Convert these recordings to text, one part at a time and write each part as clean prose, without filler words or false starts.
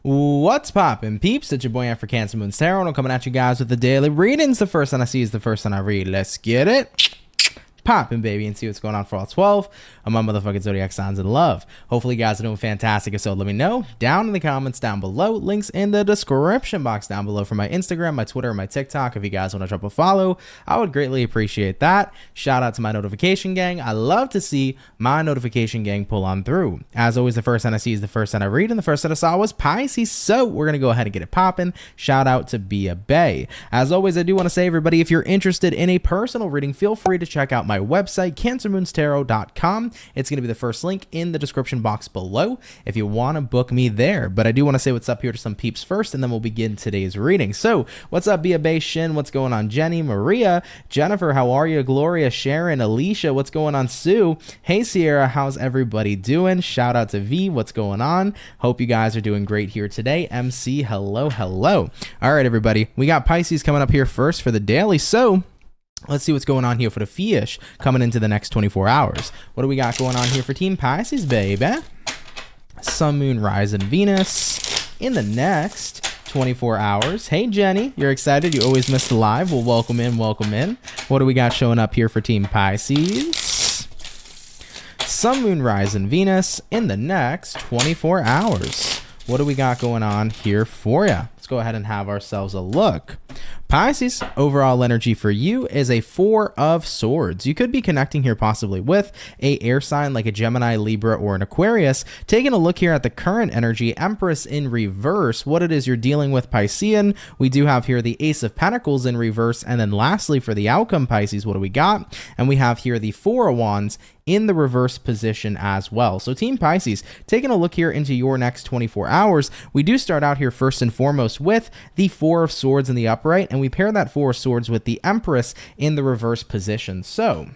What's poppin', peeps? It's your boy for CancerMoonsTarot. I'm coming at you guys with the daily readings. The first one I see is the first one I read. Let's get it poppin', baby, and see what's going on for all 12 of my motherfucking Zodiac signs in love. Hopefully you guys are doing fantastic. If so, let me know down in the comments down below. Links in the description box down below for my Instagram, my Twitter, and my TikTok. If you guys want to drop a follow, I would greatly appreciate that. Shout out to my notification gang. I love to see my notification gang pull on through. As always, the first one I see is the first one I read, and the first one I saw was Pisces. So we're going to go ahead and get it popping. Shout out to Bia Bay. As always, I do want to say, everybody, if you're interested in a personal reading, feel free to check out my website, CancerMoonsTarot.com. It's going to be the first link in the description box below if you want to book me there. But I do want to say what's up here to some peeps first, and then we'll begin today's reading. So what's up, Bia Bay, Shin? What's going on, Jenny, Maria, Jennifer? How are you? Gloria, Sharon, Alicia? What's going on, Sue? Hey, Sierra, how's everybody doing? Shout out to V. What's going on? Hope you guys are doing great here today. MC, hello, hello. All right, everybody, we got Pisces coming up here first for the daily. So let's see what's going on here for the fish coming into the next 24 hours. What do we got going on here for Team Pisces, baby? Sun, Moon, Rise, and Venus in the next 24 hours. Hey, Jenny, you're excited? You always miss the live. Well, welcome in, welcome in. What do we got showing up here for Team Pisces? Sun, Moon, Rise, and Venus in the next 24 hours. What do we got going on here for you? Let's go ahead and have ourselves a look. Pisces, overall energy for you is a 4 of Swords. You could be connecting here possibly with a air sign like a Gemini, Libra, or an Aquarius. Taking a look here at the current energy, Empress in reverse, what it is you're dealing with, Piscean. We do have here the Ace of Pentacles in reverse. And then lastly, for the outcome, Pisces, what do we got? And we have here the 4 of Wands in the reverse position as well. So Team Pisces, taking a look here into your next 24 hours, we do start out here first and foremost with the 4 of Swords in the upright, and we pair that 4 of Swords with the Empress in the reverse position. So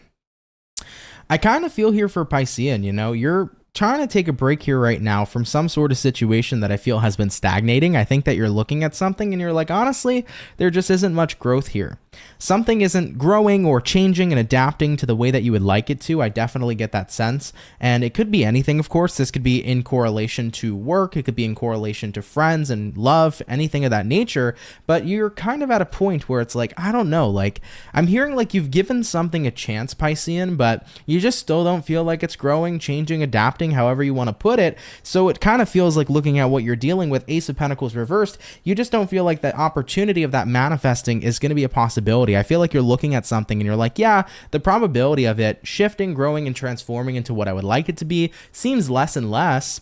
I kind of feel here for Piscean, you know, you're trying to take a break here right now from some sort of situation that I feel has been stagnating. I think that you're looking at something and you're like, honestly, there just isn't much growth here. Something isn't growing or changing and adapting to the way that you would like it to. I definitely get that sense. And it could be anything, of course. This could be in correlation to work. It could be in correlation to friends and love, anything of that nature. But you're kind of at a point where it's like, I don't know, like I'm hearing like you've given something a chance, Piscean, but you just still don't feel like it's growing, changing, adapting, however you want to put it. So it kind of feels like, looking at what you're dealing with, Ace of Pentacles reversed, you just don't feel like the opportunity of that manifesting is going to be a possibility. I feel like you're looking at something and you're like, yeah, the probability of it shifting, growing, and transforming into what I would like it to be seems less and less.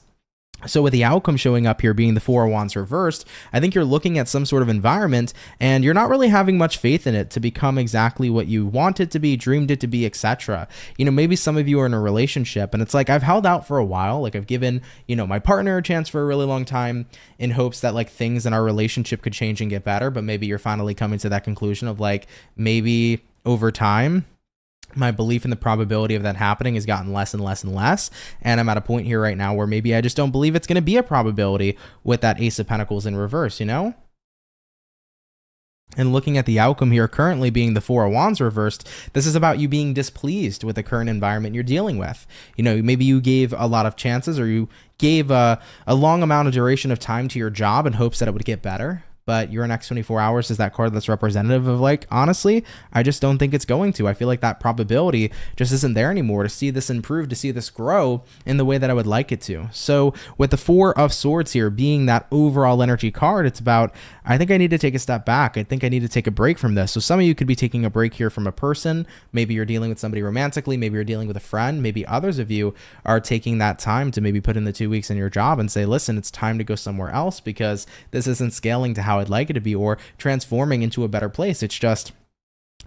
So with the outcome showing up here being the 4 of Wands reversed, I think you're looking at some sort of environment and you're not really having much faith in it to become exactly what you want it to be, dreamed it to be, etc. You know, maybe some of you are in a relationship and it's like, I've held out for a while. Like I've given, you know, my partner a chance for a really long time in hopes that like things in our relationship could change and get better. But maybe you're finally coming to that conclusion of like, maybe over time, my belief in the probability of that happening has gotten less and less and less. And I'm at a point here right now where maybe I just don't believe it's going to be a probability with that Ace of Pentacles in reverse, you know? And looking at the outcome here currently being the 4 of Wands reversed, this is about you being displeased with the current environment you're dealing with. You know, maybe you gave a lot of chances or you gave a long amount of duration of time to your job in hopes that it would get better. But your next 24 hours is that card that's representative of like, honestly, I just don't think it's going to. I feel like that probability just isn't there anymore to see this improve, to see this grow in the way that I would like it to. So with the 4 of Swords here being that overall energy card, it's about, I think I need to take a step back. I think I need to take a break from this. So some of you could be taking a break here from a person. Maybe you're dealing with somebody romantically. Maybe you're dealing with a friend. Maybe others of you are taking that time to maybe put in the 2 weeks in your job and say, listen, it's time to go somewhere else because this isn't scaling to how I'd like it to be or transforming into a better place. It's just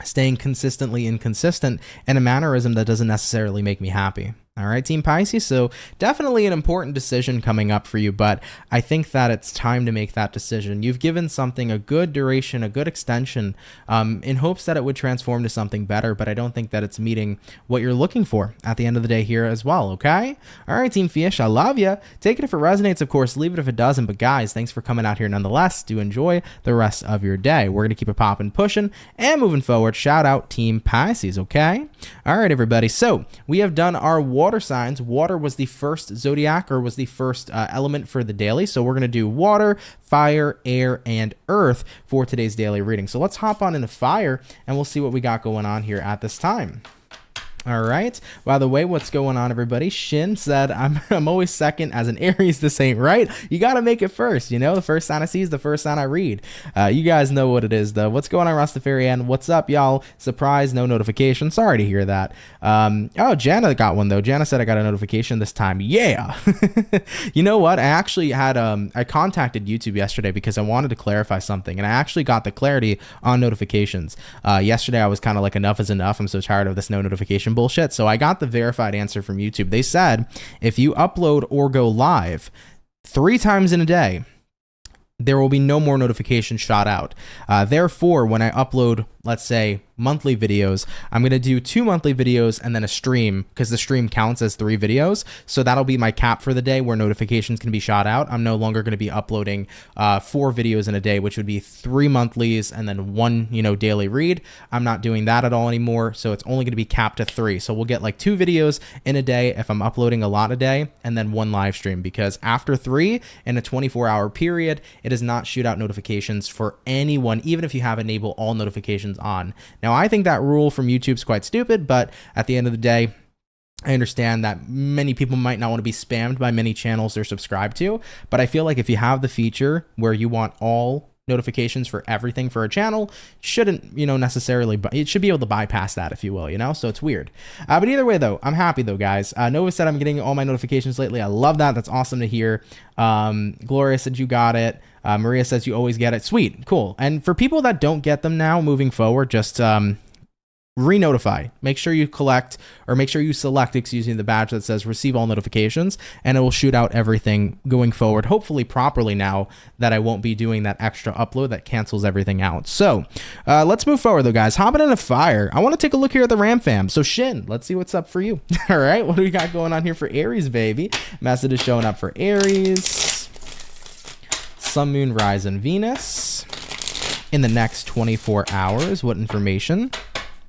staying consistently inconsistent in a mannerism that doesn't necessarily make me happy. All right, Team Pisces. So definitely an important decision coming up for you, but I think that it's time to make that decision. You've given something a good duration, a good extension, in hopes that it would transform to something better, but I don't think that it's meeting what you're looking for at the end of the day here as well, okay? All right, Team Fish, I love you. Take it if it resonates, of course. Leave it if it doesn't, but guys, thanks for coming out here nonetheless. Do enjoy the rest of your day. We're going to keep it popping, pushing, and moving forward. Shout out Team Pisces, okay? All right, everybody. So we have done our war water signs, water was the first zodiac, or was the first element for the daily. So we're going to do water, fire, air, and earth for today's daily reading. So let's hop on into fire and we'll see what we got going on here at this time. All right. By the way, what's going on, everybody? Shin said, I'm always second as an Aries. This ain't right. You got to make it first. You know, the first sign I see is the first sign I read. You guys know what it is, though. What's going on, Rastafarian? What's up, y'all? Surprise, no notification. Sorry to hear that. Oh, Jana got one, though. Jana said I got a notification this time. Yeah. You know what? I actually had, I contacted YouTube yesterday because I wanted to clarify something, and I actually got the clarity on notifications. Yesterday, I was kind of like, enough is enough. I'm so tired of this no notification bullshit. So I got the verified answer from YouTube. They said if you upload or go live 3 times in a day, there will be no more notifications shot out. Therefore, when I upload, let's say, monthly videos, I'm going to do 2 monthly videos and then a stream, because the stream counts as 3 videos. So that'll be my cap for the day where notifications can be shot out. I'm no longer going to be uploading 4 videos in a day, which would be 3 monthlies and then 1, daily read. I'm not doing that at all anymore. So it's only going to be capped to 3. So we'll get like 2 videos in a day if I'm uploading a lot a day, and then 1 live stream, because after 3 in a 24-hour period, it does not shoot out notifications for anyone, even if you have enabled all notifications on. Now, I think that rule from YouTube is quite stupid, but at the end of the day, I understand that many people might not want to be spammed by many channels they're subscribed to, but I feel like if you have the feature where you want all notifications for everything for a channel, shouldn't, necessarily, but it should be able to bypass that, if you will, so it's weird. But either way, though, I'm happy, though, guys. Nova said I'm getting all my notifications lately. I love that. That's awesome to hear. Gloria said you got it. Maria says you always get it. Sweet. Cool. And for people that don't get them now moving forward, just re-notify. Make sure you select, the badge that says receive all notifications, and it will shoot out everything going forward, hopefully properly, now that I won't be doing that extra upload that cancels everything out. So let's move forward, though, guys. Hopping into fire. I want to take a look here at the Ram Fam. So Shin, let's see what's up for you. All right. What do we got going on here for Aries, baby? Message is showing up for Aries. Sun, Moon, Rise, and Venus in the next 24 hours. What information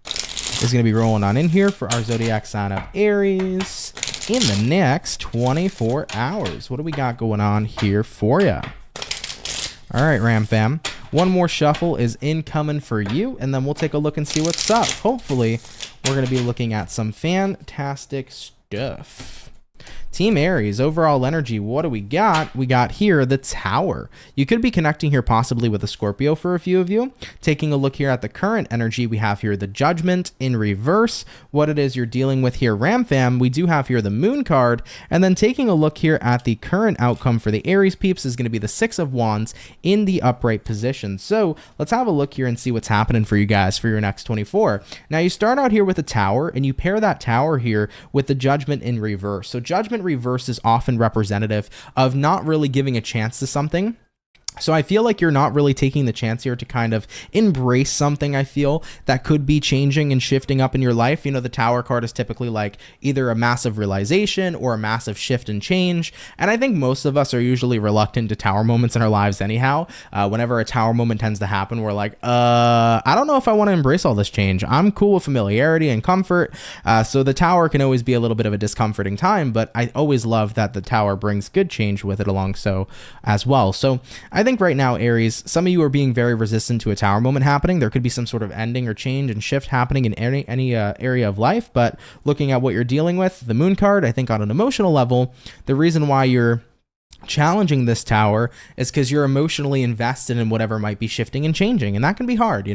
is going to be rolling on in here for our zodiac sign of Aries in the next 24 hours? What do we got going on here for you? All right, Ram Fam. One more shuffle is incoming for you, and then we'll take a look and see what's up. Hopefully, we're going to be looking at some fantastic stuff. Team Aries, overall energy, what do we got? We got here the Tower. You could be connecting here possibly with a Scorpio for a few of you. Taking a look here at the current energy, we have here the Judgment in reverse. What it is you're dealing with here, Ram Fam, we do have here the Moon card. And then taking a look here at the current outcome for the Aries peeps is going to be the 6 of Wands in the upright position. So let's have a look here and see what's happening for you guys for your next 24. Now you start out here with a Tower, and you pair that Tower here with the Judgment in reverse. So Judgment reverse is often representative of not really giving a chance to something. So I feel like you're not really taking the chance here to kind of embrace something, I feel, that could be changing and shifting up in your life. The Tower card is typically like either a massive realization or a massive shift and change. And I think most of us are usually reluctant to Tower moments in our lives anyhow. Whenever a Tower moment tends to happen, we're like, I don't know if I want to embrace all this change. I'm cool with familiarity and comfort. So the Tower can always be a little bit of a discomforting time, but I always love that the Tower brings good change with it along so as well. So I think right now, Aries, some of you are being very resistant to a Tower moment happening. There could be some sort of ending or change and shift happening in any area of life, but looking at what you're dealing with, the Moon card, I think on an emotional level, the reason why you're challenging this Tower is because you're emotionally invested in whatever might be shifting and changing, and that can be hard.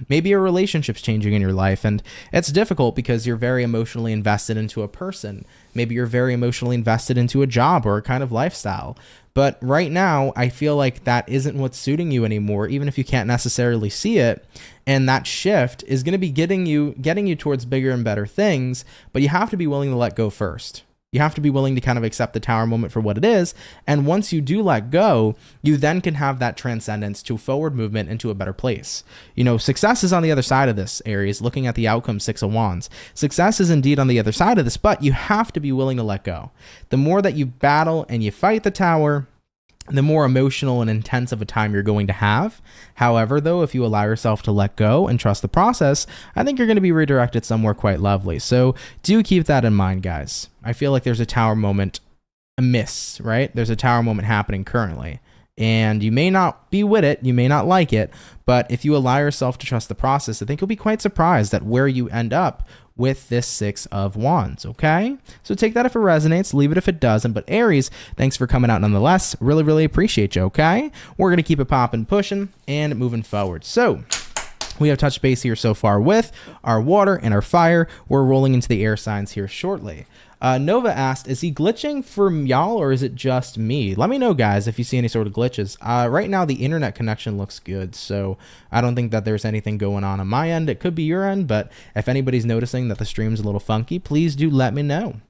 Maybe a relationship's changing in your life, and it's difficult because you're very emotionally invested into a person. Maybe you're very emotionally invested into a job or a kind of lifestyle. But right now, I feel like that isn't what's suiting you anymore, even if you can't necessarily see it. And that shift is going to be getting you towards bigger and better things, but you have to be willing to let go first. You have to be willing to kind of accept the Tower moment for what it is. And once you do let go, you then can have that transcendence to forward movement into a better place. Success is on the other side of this, Aries, looking at the outcome, 6 of Wands. Success is indeed on the other side of this, but you have to be willing to let go. The more that you battle and you fight the Tower, the more emotional and intense of a time you're going to have. However, though, if you allow yourself to let go and trust the process, I think you're going to be redirected somewhere quite lovely. So do keep that in mind, guys. I feel like there's a tower moment amiss, right? There's a tower moment happening currently. And you may not be with it, you may not like it, but if you allow yourself to trust the process, I think you'll be quite surprised at where you end up with this Six of Wands, okay? So take that if it resonates, leave it if it doesn't. But Aries, thanks for coming out nonetheless. Really, really appreciate you, okay? We're going to keep it popping, pushing, and moving forward. So we have touched base here so far with our water and our fire. We're rolling into the air signs here shortly. Nova asked, is he glitching for y'all or is it just me? Let me know, guys, if you see any sort of glitches. Right now, the internet connection looks good, so I don't think that there's anything going on my end. It could be your end, but if anybody's noticing that the stream's a little funky, please do let me know.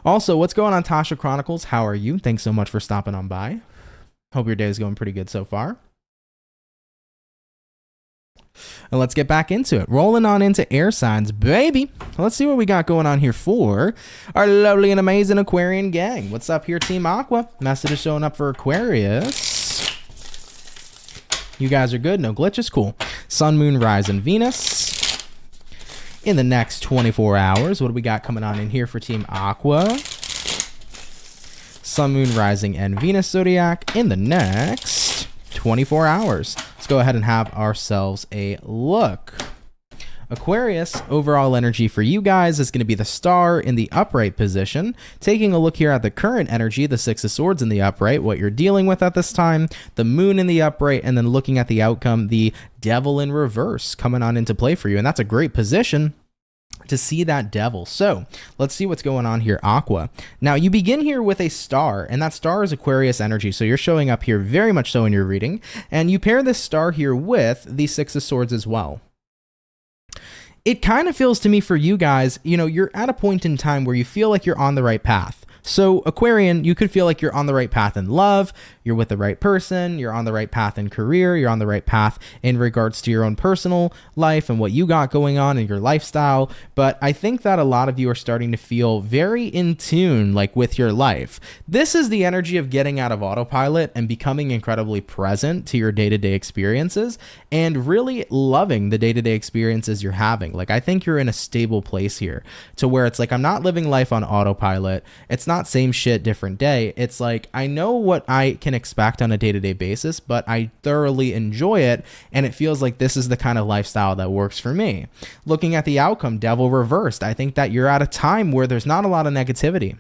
Also, what's going on, Tasha Chronicles? How are you? Thanks so much for stopping on by. Hope your day is going pretty good so far. And let's get back into it. Rolling on into air signs, baby. Let's see what we got going on here for our lovely and amazing Aquarian gang. What's up here, Team Aqua? Message is showing up for Aquarius. You guys are good. No glitches. Cool. Sun, Moon, Rise, and Venus. In the next 24 hours, what do we got coming on in here for Team Aqua? Sun, Moon, Rising, and Venus Zodiac in the next 24 hours. Let's go ahead and have ourselves a look. Aquarius, overall energy for you guys is going to be the Star in the upright position. Taking a look here at the current energy, the Six of Swords in the upright, what you're dealing with at this time, the Moon in the upright, and then looking at the outcome, the Devil in reverse coming on into play for you. And that's a great position to see that devil. So let's see what's going on here, Aqua. Now you begin here with a star, and that star is Aquarius energy. So you're showing up here very much so in your reading, and you pair this star here with the Six of Swords as well. It kind of feels to me for you guys, you know, you're at a point in time where you feel like you're on the right path. So Aquarian, you could feel like you're on the right path in love, you're with the right person, you're on the right path in career, you're on the right path in regards to your own personal life and what you got going on in your lifestyle. But I think that a lot of you are starting to feel very in tune, like with your life. This is the energy of getting out of autopilot and becoming incredibly present to your day-to-day experiences and really loving the day-to-day experiences you're having. Like, I think you're in a stable place here to where it's like, I'm not living life on autopilot. It's not same shit, different day. It's like, I know what I can expect on a day-to-day basis, but I thoroughly enjoy it, and it feels like this is the kind of lifestyle that works for me. Looking at the outcome, Devil reversed, I think that you're at a time where there's not a lot of negativity.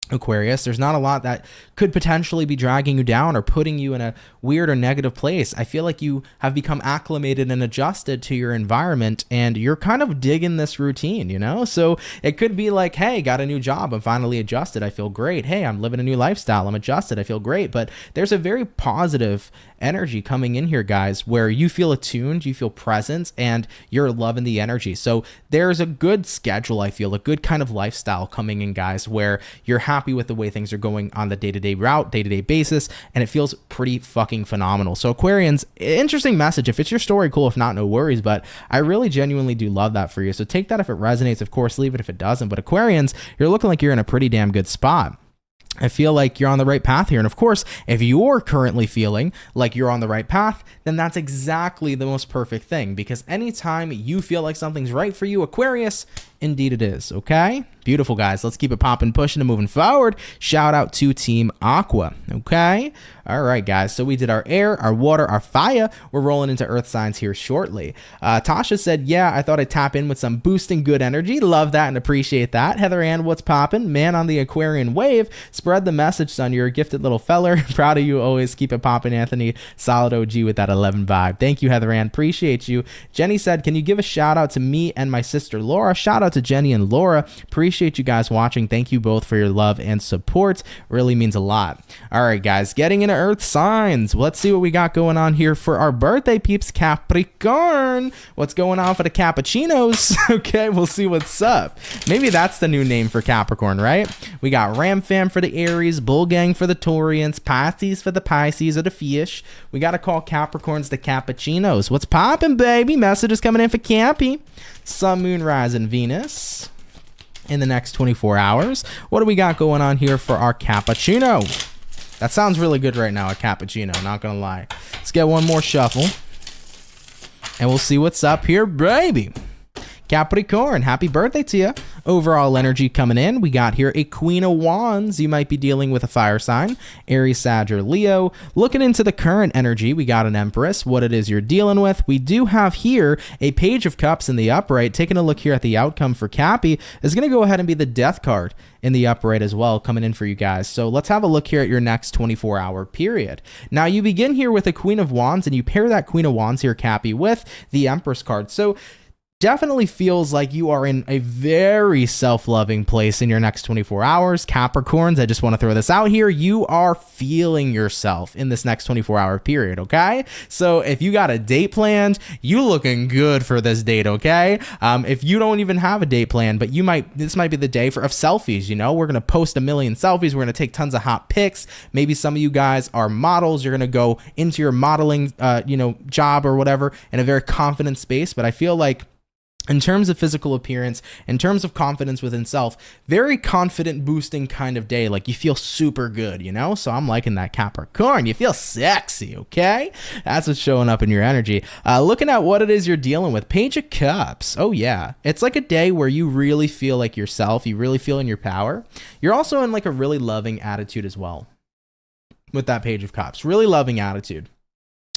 Aquarius, there's not a lot that could potentially be dragging you down or putting you in a weird or negative place. I feel like you have become acclimated and adjusted to your environment, and you're kind of digging this routine, you know? So it could be like, hey, got a new job, I'm finally adjusted, I feel great. Hey, I'm living a new lifestyle, I'm adjusted, I feel great. But there's a very positive energy coming in here, guys, where you feel attuned, you feel present, and you're loving the energy. So there's a good schedule, I feel, a good kind of lifestyle coming in, guys, where you're happy with the way things are going on the day-to-day route, day-to-day basis, and it feels pretty fucking phenomenal. So Aquarians, interesting message. If it's your story, cool. If not, no worries, but I really genuinely do love that for you. So take that if it resonates, of course, leave it if it doesn't. But Aquarians, you're looking like you're in a pretty damn good spot. I feel like you're on the right path here. And of course, if you're currently feeling like you're on the right path, then that's exactly the most perfect thing, because anytime you feel like something's right for you, Aquarius, indeed it is. Okay? Beautiful, guys. Let's keep it popping, pushing, and moving forward. Shout out to Team Aqua. Okay? All right, guys. So we did our air, our water, our fire. We're rolling into earth signs here shortly. Tasha said, yeah, I thought I'd tap in with some boosting good energy. Love that and appreciate that. Heather Ann, what's poppin'? Man on the Aquarian wave. Spread the message, son. You're a gifted little feller. Proud of you always. Keep it poppin', Anthony. Solid OG with that 11 vibe. Thank you, Heather Ann. Appreciate you. Jenny said, can you give a shout out to me and my sister Laura? Shout out to Jenny and Laura. Appreciate you guys watching. Thank you both for your love and support. Really means a lot. All right, guys, getting into earth signs. Let's see what we got going on here for our birthday peeps. Capricorn. What's going on for the cappuccinos? Okay, we'll see what's up. Maybe that's the new name for Capricorn, right? We got Ram Fam for the Aries, Bull Gang for the Taurians, Pisces for the Pisces or the fish. We got to call Capricorns the cappuccinos. What's poppin', baby? Messages coming in for Cappy. Sun, Moon, Rise, and Venus. in the next 24 hours. What do we got going on here for our cappuccino? That sounds really good right now, a cappuccino, not gonna lie. Let's get one more shuffle, and we'll see what's up here, baby. Capricorn, happy birthday to you. Overall energy coming in. We got here a Queen of Wands. You might be dealing with a fire sign. Aries, Sag, or Leo. Looking into the current energy, we got an Empress. What it is you're dealing with. We do have here a Page of Cups in the upright. Taking a look here at the outcome for Cappy is going to go ahead and be the Death card in the upright as well, coming in for you guys. So let's have a look here at your next 24-hour period. Now you begin here with a Queen of Wands, and you pair that Queen of Wands here, Cappy, with the Empress card. So definitely feels like you are in a very self-loving place in your next 24 hours. Capricorns, I just want to throw this out here. You are feeling yourself in this next 24-hour period, okay? So if you got a date planned, you looking good for this date, okay? If you don't even have a date planned, but this might be the day of selfies, you know? We're going to post a million selfies. We're going to take tons of hot pics. Maybe some of you guys are models. You're going to go into your modeling, job or whatever in a very confident space. But I feel like in terms of physical appearance, in terms of confidence within self, very confident boosting kind of day. Like you feel super good, you know? So I'm liking that, Capricorn. You feel sexy, okay? That's what's showing up in your energy. Looking at what it is you're dealing with. Page of Cups. Oh yeah. It's like a day where you really feel like yourself. You really feel in your power. You're also in like a really loving attitude as well with that Page of Cups. Really loving attitude.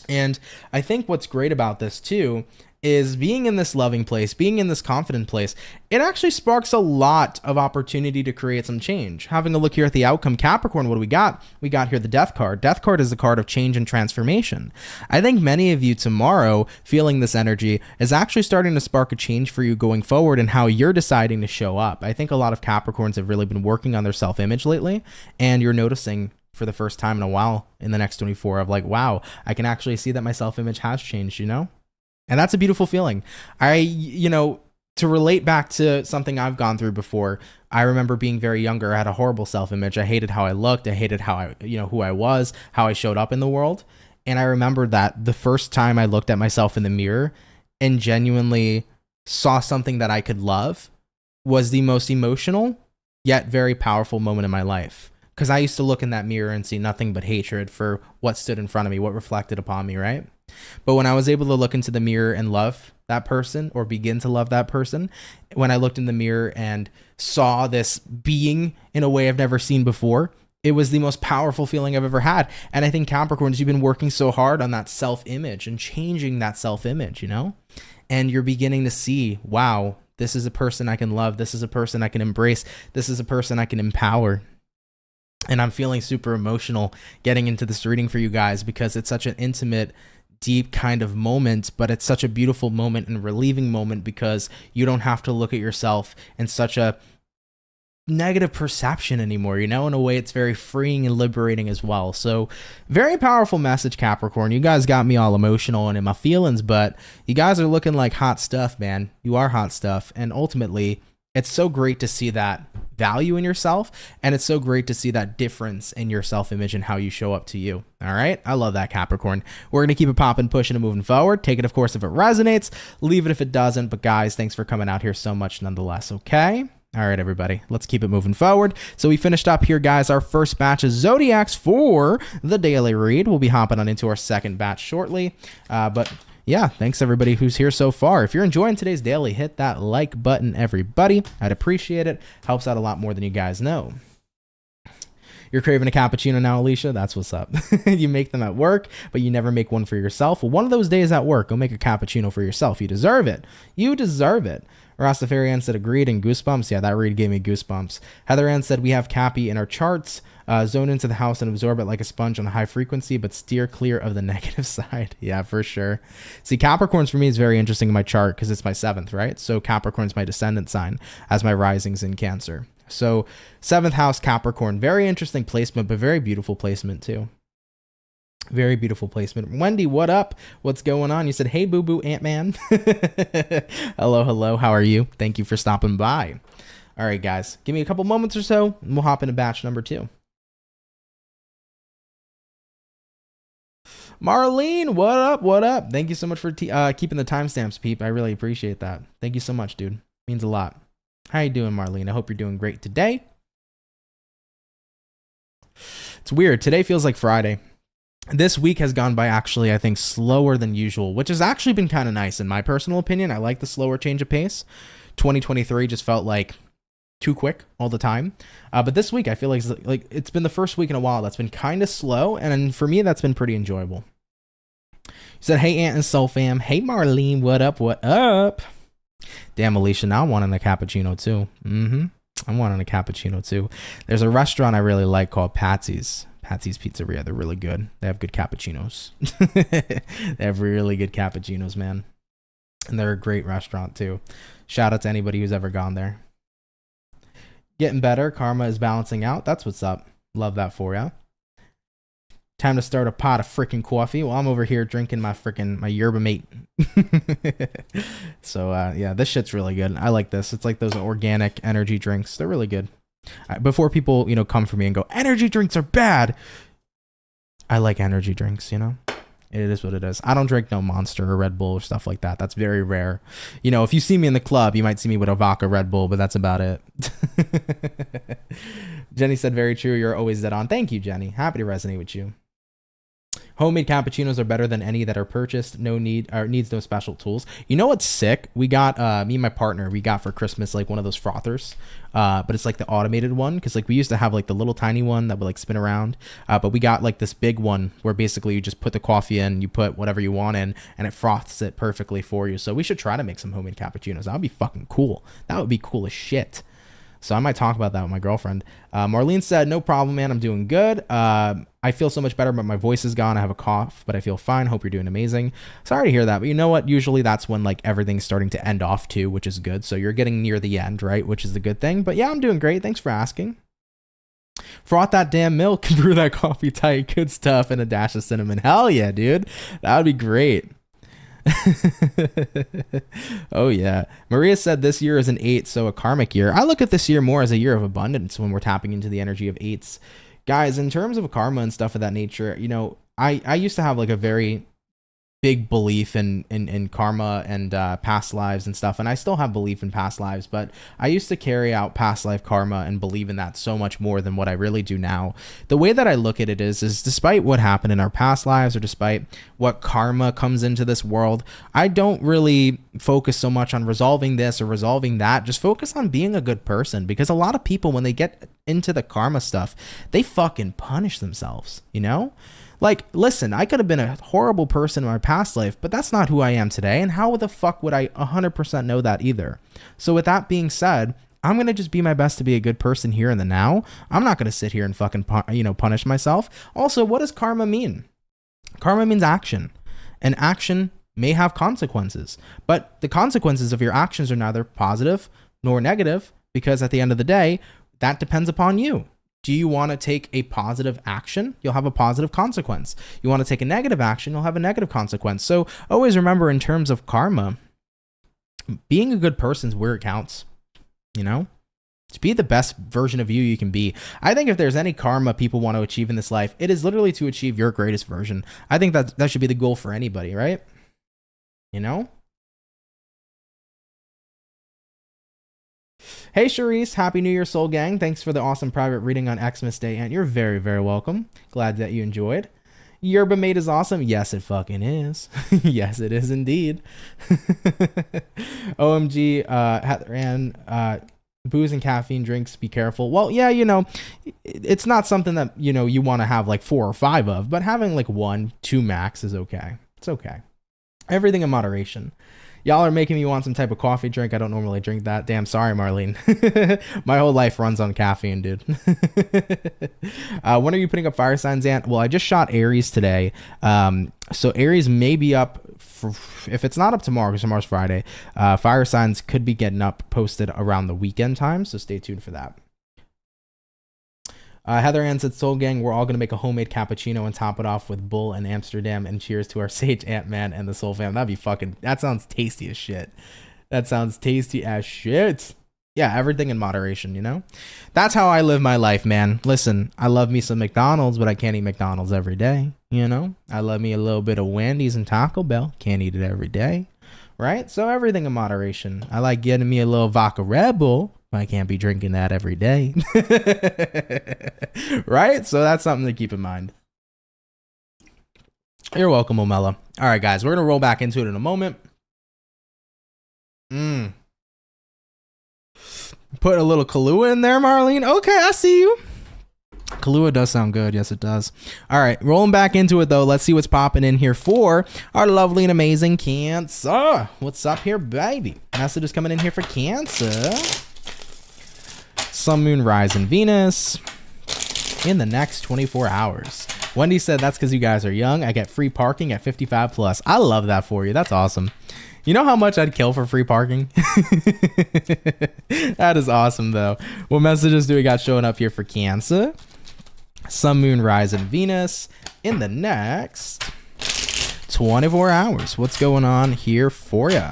And I think what's great about this too is being in this loving place, being in this confident place, it actually sparks a lot of opportunity to create some change. Having a look here at the outcome, Capricorn, what do we got? We got here the Death card. Death card is the card of change and transformation. I think many of you tomorrow feeling this energy is actually starting to spark a change for you going forward and how you're deciding to show up. I think a lot of Capricorns have really been working on their self-image lately, and you're noticing for the first time in a while in the next 24 of like, wow, I can actually see that my self-image has changed, you know? And that's a beautiful feeling. To relate back to something I've gone through before, I remember being very younger. I had a horrible self-image. I hated how I looked. I hated how who I was, how I showed up in the world. And I remember that the first time I looked at myself in the mirror and genuinely saw something that I could love was the most emotional yet very powerful moment in my life. Because I used to look in that mirror and see nothing but hatred for what stood in front of me, what reflected upon me, right? But when I was able to look into the mirror and love that person or begin to love that person, when I looked in the mirror and saw this being in a way I've never seen before, it was the most powerful feeling I've ever had. And I think Capricorns, you've been working so hard on that self-image and changing that self-image, you know? And you're beginning to see, wow, this is a person I can love. This is a person I can embrace. This is a person I can empower. And I'm feeling super emotional getting into this reading for you guys because it's such an intimate, deep kind of moment, but it's such a beautiful moment and relieving moment because you don't have to look at yourself in such a negative perception anymore, you know? In a way, it's very freeing and liberating as well. So very powerful message, Capricorn. You guys got me all emotional and in my feelings, but you guys are looking like hot stuff, man. You are hot stuff. And ultimately, it's so great to see that value in yourself, and it's so great to see that difference in your self-image and how you show up to you. All right? I love that, Capricorn. We're going to keep it popping, pushing, and moving forward. Take it, of course, if it resonates. Leave it if it doesn't. But guys, thanks for coming out here so much nonetheless, okay? All right, everybody, let's keep it moving forward. So we finished up here, guys, our first batch of Zodiacs for the daily read. We'll be hopping on into our second batch shortly, but yeah, thanks everybody who's here so far. If you're enjoying today's daily, hit that like button, everybody. I'd appreciate it. Helps out a lot more than you guys know. You're craving a cappuccino now, Alicia? That's what's up. You make them at work, but you never make one for yourself. Well, one of those days at work, go make a cappuccino for yourself. You deserve it. You deserve it. Rastafarian said agreed and goosebumps. Yeah, that read gave me goosebumps. Heather Ann said we have Cappy in our charts. Zone into the house and absorb it like a sponge on a high frequency, but steer clear of the negative side. Yeah, for sure. See, Capricorns for me is very interesting in my chart because it's my 7th, right? So Capricorn's my descendant sign as my rising's in Cancer. So 7th house Capricorn, very interesting placement, but very beautiful placement too. Very beautiful placement. Wendy, what up? What's going on? You said, hey, boo-boo, Ant-Man. Hello, hello. How are you? Thank you for stopping by. All right, guys. Give me a couple moments or so, and we'll hop into batch number 2. Marlene, what up? What up? Thank you so much for keeping the timestamps, Peep. I really appreciate that. Thank you so much, dude. Means a lot. How you doing, Marlene? I hope you're doing great today. It's weird. Today feels like Friday. This week has gone by actually, I think, slower than usual, which has actually been kind of nice in my personal opinion. I like the slower change of pace. 2023 just felt like too quick all the time. But this week, I feel like it's been the first week in a while that's been kind of slow. And for me, that's been pretty enjoyable. He said, hey, Aunt and Soul fam. Hey, Marlene. What up? What up? Damn, Alicia. Now I'm wanting a cappuccino too. I'm wanting a cappuccino too. There's a restaurant I really like called Patsy's Pizzeria. They're really good. They have good cappuccinos. They have really good cappuccinos, man. And they're a great restaurant too. Shout out to anybody who's ever gone there. Getting better. Karma is balancing out. That's what's up. Love that for ya. Time to start a pot of freaking coffee. Well, I'm over here drinking my yerba mate. So yeah, this shit's really good. I like this. It's like those organic energy drinks. They're really good. Before people, come for me and go, energy drinks are bad. I like energy drinks, It is what it is. I don't drink no Monster or Red Bull or stuff like that. That's very rare. If you see me in the club, you might see me with a vodka Red Bull, but that's about it. Jenny said, very true. You're always dead on. Thank you, Jenny. Happy to resonate with you. Homemade cappuccinos are better than any that are purchased. Needs no special tools. You know what's sick? We got me and my partner. We got for Christmas like one of those frothers, but it's like the automated one because like we used to have like the little tiny one that would like spin around, but we got like this big one where basically you just put the coffee in, you put whatever you want in, and it froths it perfectly for you. So we should try to make some homemade cappuccinos. That would be fucking cool. That would be cool as shit. So I might talk about that with my girlfriend. Marlene said, no problem, man. I'm doing good. I feel so much better, but my voice is gone. I have a cough, but I feel fine. Hope you're doing amazing. Sorry to hear that. But you know what? Usually that's when like everything's starting to end off too, which is good. So you're getting near the end, right? Which is the good thing. But yeah, I'm doing great. Thanks for asking. Froth that damn milk and brew that coffee tight. Good stuff. And a dash of cinnamon. Hell yeah, dude. That would be great. Oh yeah. Maria said this year is an 8, so a karmic year. I look at this year more as a year of abundance when we're tapping into the energy of 8s. Guys, in terms of karma and stuff of that nature, I used to have like a very big belief in karma and past lives and stuff, and I still have belief in past lives, but I used to carry out past life karma and believe in that so much more than what I really do now. The way that I look at it is despite what happened in our past lives or despite what karma comes into this world, I don't really focus so much on resolving this or resolving that. Just focus on being a good person, because a lot of people, when they get into the karma stuff, they fucking punish themselves, Like, listen, I could have been a horrible person in my past life, but that's not who I am today. And how the fuck would I 100% know that either? So with that being said, I'm going to just be my best to be a good person here in the now. I'm not going to sit here and fucking, punish myself. Also, what does karma mean? Karma means action. And action may have consequences. But the consequences of your actions are neither positive nor negative, because at the end of the day, that depends upon you. Do you want to take a positive action? You'll have a positive consequence. You want to take a negative action? You'll have a negative consequence. So always remember, in terms of karma, being a good person is where it counts. To be the best version of you can be. I think if there's any karma people want to achieve in this life, it is literally to achieve your greatest version. I think that should be the goal for anybody, right? Hey, Charisse, Happy New Year, Soul Gang. Thanks for the awesome private reading on Xmas Day, and you're very, very welcome. Glad that you enjoyed. Yerba Mate is awesome. Yes, it fucking is. Yes, it is indeed. OMG, Heather Ann, booze and caffeine drinks, be careful. Well, yeah, it's not something that, you want to have like 4 or 5 of, but having like 1, 2 max is okay. It's okay. Everything in moderation. Y'all are making me want some type of coffee drink. I don't normally drink that. Damn, sorry, Marlene. My whole life runs on caffeine, dude. When are you putting up fire signs, Ant? Well, I just shot Aries today. So Aries may be up, if it's not up tomorrow, because tomorrow's Friday, fire signs could be getting up, posted around the weekend time. So stay tuned for that. Heather Ann said, Soul Gang, we're all going to make a homemade cappuccino and top it off with Bull and Amsterdam, and cheers to our Sage Ant-Man and the Soul Fam. That sounds tasty as shit. That sounds tasty as shit. Yeah, everything in moderation, That's how I live my life, man. Listen, I love me some McDonald's, but I can't eat McDonald's every day, I love me a little bit of Wendy's and Taco Bell. Can't eat it every day. right? So everything in moderation. I like getting me a little vodka Red Bull. I can't be drinking that every day. Right? So that's something to keep in mind. You're welcome, Omella. All right, guys, we're going to roll back into it in a moment. Put a little Kahlua in there, Marlene. Okay, I see you. Kahlua does sound good. Yes, it does. All right, rolling back into it, though. Let's see what's popping in here for our lovely and amazing Cancer. What's up here, baby? Message is coming in here for Cancer. Sun, Moon, Rise, and Venus in the next 24 hours. Wendy said that's because you guys are young. I get free parking at 55 plus. I love that for you. That's awesome. You know how much I'd kill for free parking? That is awesome, though. What messages do we got showing up here for Cancer? Sun, Moon, Rise, and Venus in the next 24 hours. What's going on here for you?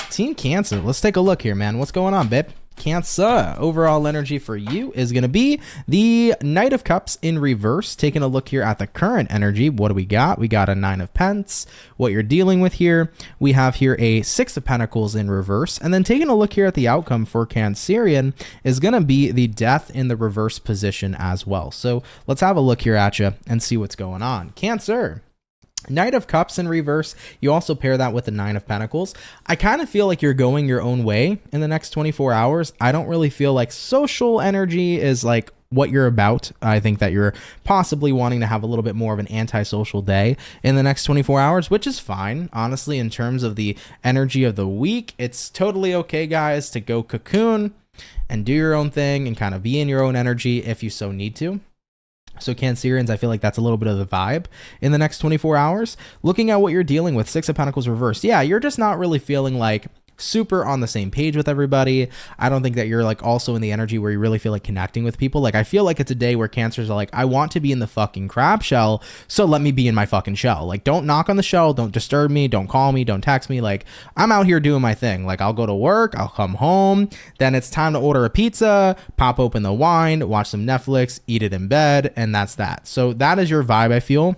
Team Cancer, let's take a look here, man. What's going on, babe? Cancer, overall energy for you is going to be the Knight of Cups in reverse. Taking a look here at the current energy, what do we got? We got a Nine of Pentacles. What you're dealing with here, we have here a Six of Pentacles in reverse. And then taking a look here at the outcome for Cancerian is going to be the Death in the reverse position as well. So let's have a look here at you and see what's going on. Cancer. Knight of Cups in reverse. You also pair that with the Nine of Pentacles. I kind of feel like you're going your own way in the next 24 hours. I don't really feel like social energy is like what you're about. I think that you're possibly wanting to have a little bit more of an antisocial day in the next 24 hours, which is fine. Honestly, in terms of the energy of the week, it's totally okay, guys, to go cocoon and do your own thing and kind of be in your own energy if you so need to. So Cancerians, I feel like that's a little bit of the vibe in the next 24 hours. Looking at what you're dealing with, Six of Pentacles reversed. Yeah, you're just not really feeling like super on the same page with everybody. I don't think that you're like also in the energy where you really feel like connecting with people. Like I feel like it's a day where Cancers are like, I want to be in the fucking crab shell, so let me be in my fucking shell. Like don't knock on the shell, don't disturb me, don't call me, don't text me. Like I'm out here doing my thing. Like I'll go to work, I'll come home, then it's time to order a pizza, pop open the wine, watch some Netflix, eat it in bed, and that's that. So that is your vibe, I feel,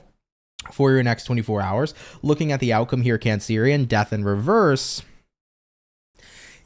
for your next 24 hours. Looking at the outcome here, Cancerian, Death in reverse.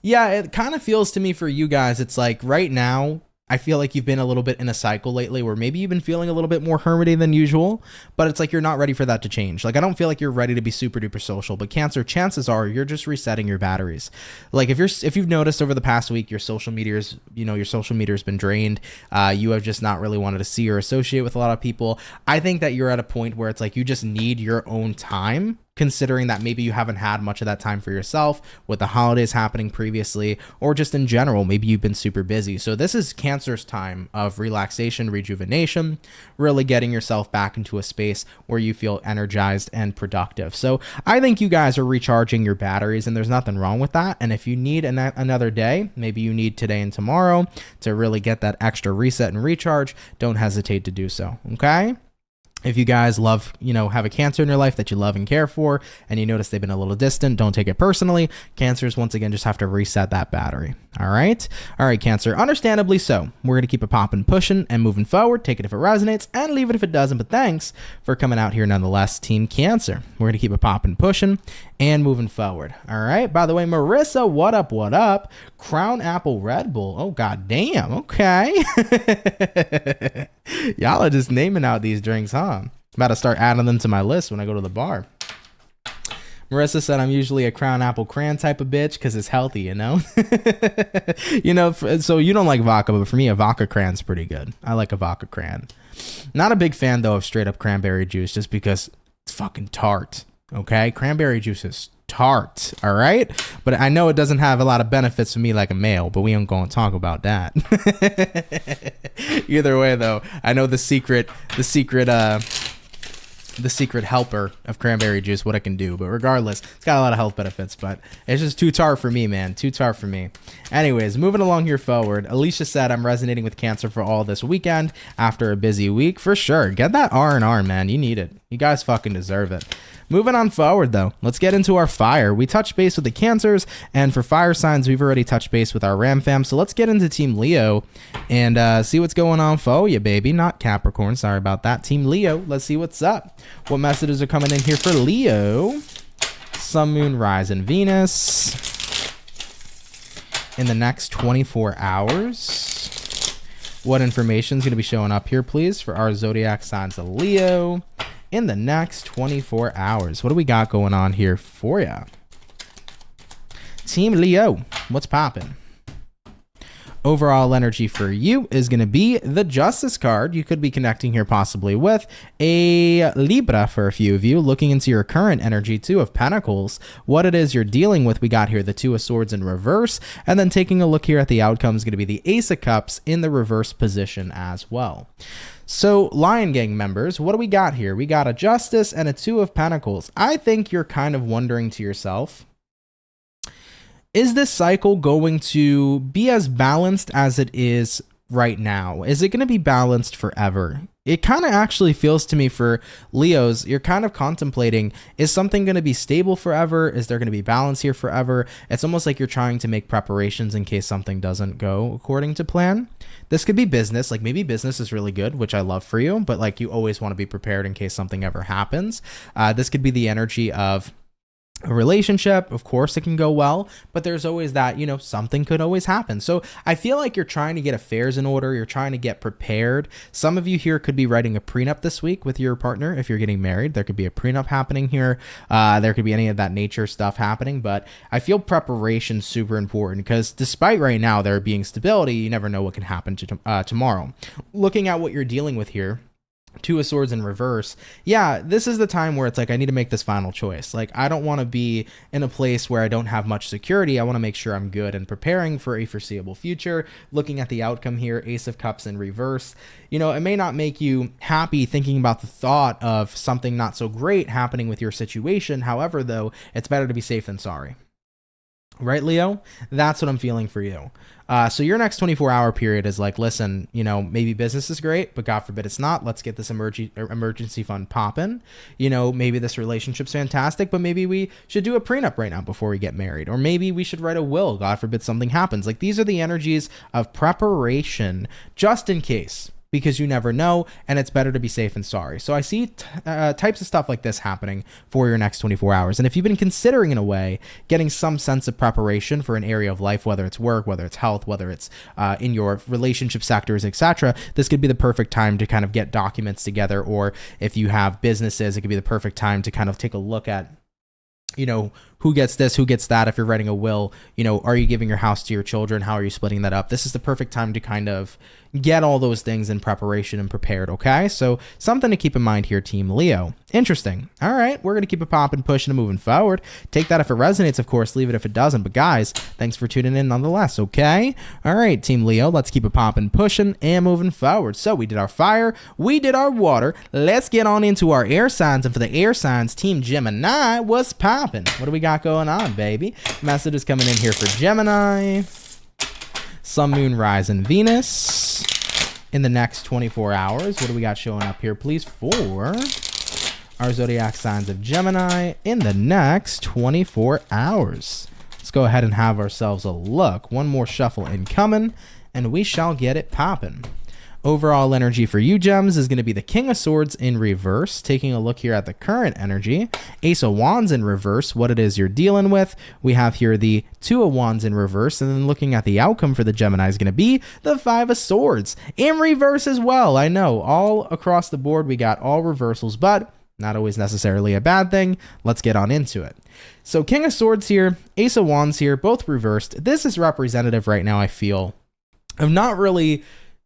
Yeah, it kind of feels to me for you guys, it's like right now, I feel like you've been a little bit in a cycle lately where maybe you've been feeling a little bit more hermity than usual, but it's like you're not ready for that to change. Like I don't feel like you're ready to be super duper social, but Cancer, chances are you're just resetting your batteries. Like if you've noticed over the past week, your social media's been drained. You have just not really wanted to see or associate with a lot of people. I think that you're at a point where it's like you just need your own time, considering that maybe you haven't had much of that time for yourself with the holidays happening previously, or just in general, maybe you've been super busy. So this is Cancer's time of relaxation, rejuvenation, really getting yourself back into a space where you feel energized and productive. So I think you guys are recharging your batteries and there's nothing wrong with that. And if you need another day, maybe you need today and tomorrow to really get that extra reset and recharge, don't hesitate to do so. Okay? If you guys love, have a Cancer in your life that you love and care for, and you notice they've been a little distant, don't take it personally. Cancers, once again, just have to reset that battery. All right, Cancer. Understandably so. We're going to keep it popping, pushing, and moving forward. Take it if it resonates, and leave it if it doesn't. But thanks for coming out here nonetheless, Team Cancer. We're going to keep it popping, pushing, and moving forward. All right. By the way, Marissa, what up, what up? Crown Apple Red Bull. Oh, god damn. Okay. Y'all are just naming out these drinks, huh? I'm about to start adding them to my list when I go to the bar. Marissa said I'm usually a Crown Apple Cran type of bitch because it's healthy, So you don't like vodka, but for me, a vodka cran's pretty good. I like a vodka cran. Not a big fan, though, of straight up cranberry juice just because it's fucking tart, okay? Cranberry juice is tart, all right? But I know it doesn't have a lot of benefits for me like a male, but we ain't gonna talk about that. Either way, though, I know the secret helper of cranberry juice, what it can do. But regardless, it's got a lot of health benefits, but it's just too tart for me, man. Too tart for me. Anyways, moving along here forward. Alicia said I'm resonating with Cancer for all this weekend after a busy week. For sure. Get that R&R, man. You need it. You guys fucking deserve it. Moving on forward, though, let's get into our fire. We touched base with the Cancers, and for fire signs, we've already touched base with our Ram fam. So let's get into Team Leo and see what's going on for you, baby. Not Capricorn, sorry about that. Team Leo, let's see what's up. What messages are coming in here for Leo? Sun, Moon, Rise, and Venus in the next 24 hours. What information is going to be showing up here, please, for our zodiac signs of Leo in the next 24 hours? What do we got going on here for you? Team Leo, what's popping? Overall energy for you is going to be the Justice card. You could be connecting here possibly with a Libra for a few of you, looking into your current energy, Two of Pentacles, what it is you're dealing with. We got here the Two of Swords in reverse, and then taking a look here at the outcome is going to be the Ace of Cups in the reverse position as well. So Lion Gang members, what do we got here? We got a Justice and a Two of Pentacles. I think you're kind of wondering to yourself, is this cycle going to be as balanced as it is right now? Is it going to be balanced forever? It kind of actually feels to me for Leos, you're kind of contemplating, is something going to be stable forever? Is there going to be balance here forever? It's almost like you're trying to make preparations in case something doesn't go according to plan. This could be business, like maybe business is really good, which I love for you, but like you always want to be prepared in case something ever happens. This could be the energy of a relationship. Of course it can go well, but there's always that, something could always happen. So I feel like you're trying to get affairs in order. You're trying to get prepared. Some of you here could be writing a prenup this week with your partner. If you're getting married, there could be a prenup happening here. There could be any of that nature stuff happening, but I feel preparation super important because despite right now there being stability, you never know what can happen to tomorrow. Looking at what you're dealing with here, Two of Swords in reverse. Yeah, this is the time where it's like, I need to make this final choice. Like, I don't want to be in a place where I don't have much security. I want to make sure I'm good and preparing for a foreseeable future. Looking at the outcome here, Ace of Cups in reverse. It may not make you happy thinking about the thought of something not so great happening with your situation. However, though, it's better to be safe than sorry. Right, Leo? That's what I'm feeling for you. So your next 24-hour period is like, listen, maybe business is great, but God forbid it's not. Let's get this emergency fund popping. Maybe this relationship's fantastic, but maybe we should do a prenup right now before we get married. Or maybe we should write a will. God forbid something happens. Like, these are the energies of preparation just in case, because you never know, and it's better to be safe than sorry. So I see types of stuff like this happening for your next 24 hours. And if you've been considering, in a way, getting some sense of preparation for an area of life, whether it's work, whether it's health, whether it's in your relationship sectors, etc., this could be the perfect time to kind of get documents together. Or if you have businesses, it could be the perfect time to kind of take a look at, who gets this, who gets that. If you're writing a will, are you giving your house to your children? How are you splitting that up? This is the perfect time to kind of get all those things in preparation and prepared, okay? So something to keep in mind here, Team Leo. Interesting. All right, we're going to keep it popping, pushing, and moving forward. Take that if it resonates, of course. Leave it if it doesn't. But guys, thanks for tuning in nonetheless, okay? All right, Team Leo, let's keep it popping, pushing, and moving forward. So we did our fire. We did our water. Let's get on into our air signs. And for the air signs, Team Gemini, what's popping? What do we got going on, baby? Message is coming in here for Gemini. Sun, Moon, Rise, and Venus in the next 24 hours. What do we got showing up here, please, for our zodiac signs of Gemini in the next 24 hours? Let's go ahead and have ourselves a look. One more shuffle incoming, and we shall get it popping. Overall energy for you, Gems, is going to be the King of Swords in reverse. Taking a look here at the current energy, Ace of Wands in reverse, what it is you're dealing with. We have here the Two of Wands in reverse, and then looking at the outcome for the Gemini is going to be the Five of Swords in reverse as well. I know, all across the board, we got all reversals, but not always necessarily a bad thing. Let's get on into it. So King of Swords here, Ace of Wands here, both reversed. This is representative right now, I feel, of not really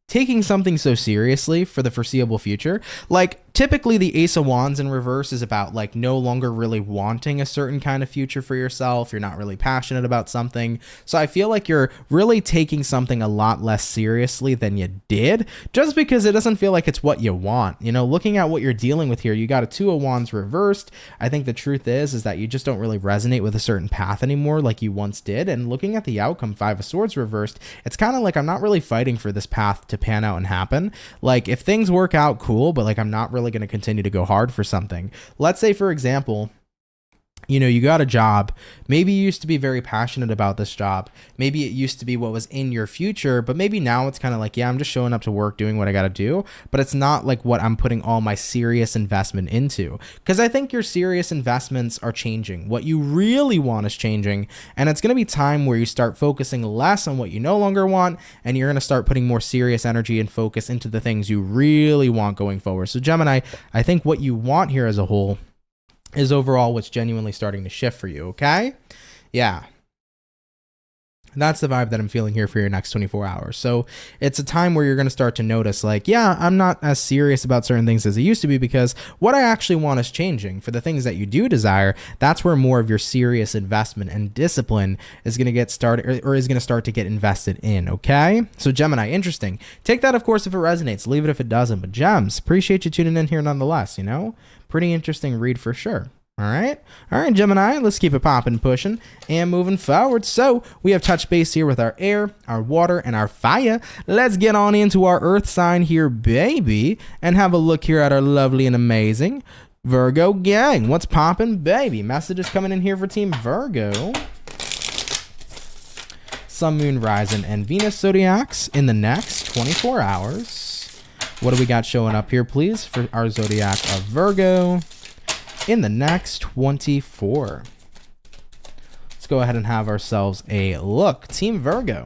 taking something so seriously for the foreseeable future. Like, typically the Ace of Wands in reverse is about like no longer really wanting a certain kind of future for yourself. You're not really passionate about something. So I feel like you're really taking something a lot less seriously than you did, just because it doesn't feel like it's what you want. Looking at what you're dealing with here, you got a Two of Wands reversed. I think the truth is that you just don't really resonate with a certain path anymore like you once did. And looking at the outcome, Five of Swords reversed, it's kind of like I'm not really fighting for this path to pan out and happen. Like, if things work out, cool, but like I'm not really really going to continue to go hard for something. Let's say, for example, you got a job. Maybe you used to be very passionate about this job. Maybe it used to be what was in your future, but maybe now it's kind of like, yeah, I'm just showing up to work, doing what I got to do, but it's not like what I'm putting all my serious investment into. Because I think your serious investments are changing. What you really want is changing, and it's going to be time where you start focusing less on what you no longer want, and you're going to start putting more serious energy and focus into the things you really want going forward. So Gemini, I think what you want here as a whole is overall what's genuinely starting to shift for you, okay? Yeah. That's the vibe that I'm feeling here for your next 24 hours. So it's a time where you're going to start to notice like, yeah, I'm not as serious about certain things as I used to be because what I actually want is changing. For the things that you do desire, that's where more of your serious investment and discipline is going to get started or is going to start to get invested in, okay? So Gemini, interesting. Take that, of course, if it resonates. Leave it if it doesn't. But Gems, appreciate you tuning in here nonetheless, Pretty interesting read for sure. All right, Gemini, let's keep it popping, pushing, and moving forward. So we have touch base here with our air, our water, and our fire. Let's get on into our earth sign here, baby, and have a look here at our lovely and amazing Virgo gang. What's popping, baby? Messages coming in here for Team Virgo. Sun, Moon, Rising, and Venus Zodiacs in the next 24 hours. What do we got showing up here, please, for our Zodiac of Virgo in the next 24? Let's go ahead and have ourselves a look. Team Virgo.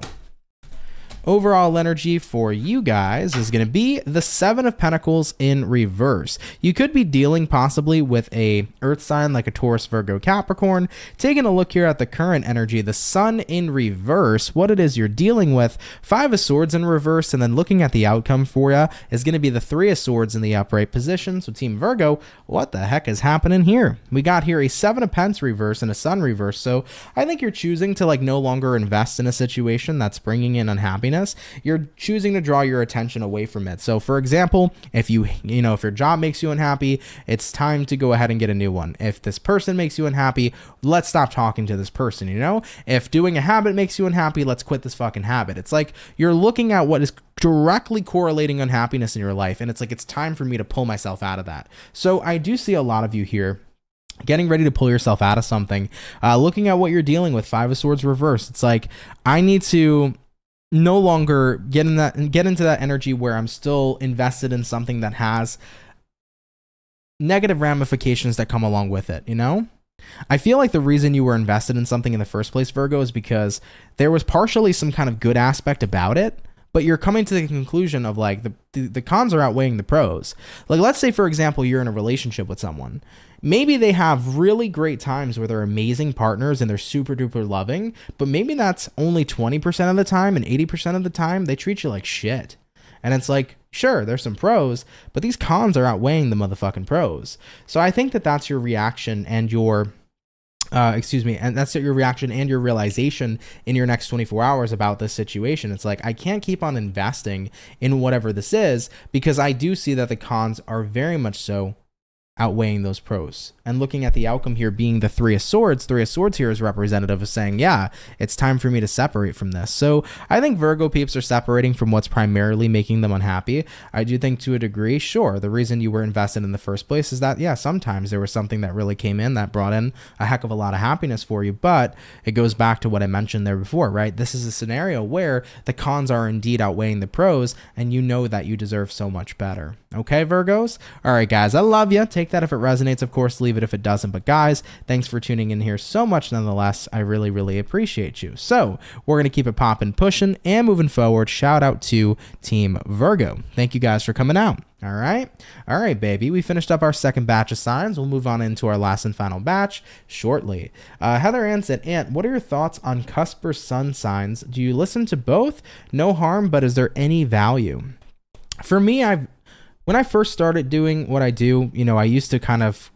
Overall energy for you guys is going to be the Seven of Pentacles in reverse. You could be dealing possibly with a earth sign like a Taurus, Virgo, Capricorn. Taking a look here at the current energy, the Sun in reverse, what it is you're dealing with. Five of Swords in reverse, and then looking at the outcome for you is going to be the Three of Swords in the upright position. So Team Virgo, what the heck is happening here? We got here a Seven of Pentacles reverse and a Sun reverse. So I think you're choosing to like no longer invest in a situation that's bringing in unhappiness. You're choosing to draw your attention away from it. So for example, if if your job makes you unhappy, it's time to go ahead and get a new one. If this person makes you unhappy, let's stop talking to this person, If doing a habit makes you unhappy, let's quit this fucking habit. It's like you're looking at what is directly correlating unhappiness in your life, and it's like it's time for me to pull myself out of that. So I do see a lot of you here getting ready to pull yourself out of something, looking at what you're dealing with. Five of Swords reverse. It's like I need to no longer get into that energy where I'm still invested in something that has negative ramifications that come along with it, I feel like the reason you were invested in something in the first place, Virgo, is because there was partially some kind of good aspect about it, but you're coming to the conclusion of like the cons are outweighing the pros. Like, let's say, for example, you're in a relationship with someone. Maybe they have really great times where they're amazing partners and they're super duper loving, but maybe that's only 20% of the time, and 80% of the time they treat you like shit. And it's like, sure, there's some pros, but these cons are outweighing the motherfucking pros. So I think that that's your reaction and your and that's your reaction and your realization in your next 24 hours about this situation. It's like, I can't keep on investing in whatever this is because I do see that the cons are very much so outweighing those pros. And looking at the outcome here being the Three of Swords here is representative of saying, yeah, it's time for me to separate from this. So I think Virgo peeps are separating from what's primarily making them unhappy. I do think to a degree, sure, the reason you were invested in the first place is that, yeah, sometimes there was something that really came in that brought in a heck of a lot of happiness for you. But it goes back to what I mentioned there before, right? This is a scenario where the cons are indeed outweighing the pros, and you know that you deserve so much better. Okay, Virgos? All right, guys, I love you. Take that if it resonates. Of course, leave it if it doesn't. But guys, thanks for tuning in here so much nonetheless. I really, really appreciate you. So we're going to keep it popping, pushing, and moving forward. Shout out to Team Virgo. Thank you guys for coming out. All right, baby. We finished up our second batch of signs. We'll move on into our last and final batch shortly. Heather Ann said, Ant, what are your thoughts on cusp or sun signs? Do you listen to both? No harm, but is there any value? For me, when I first started doing what I do, I used to kind of,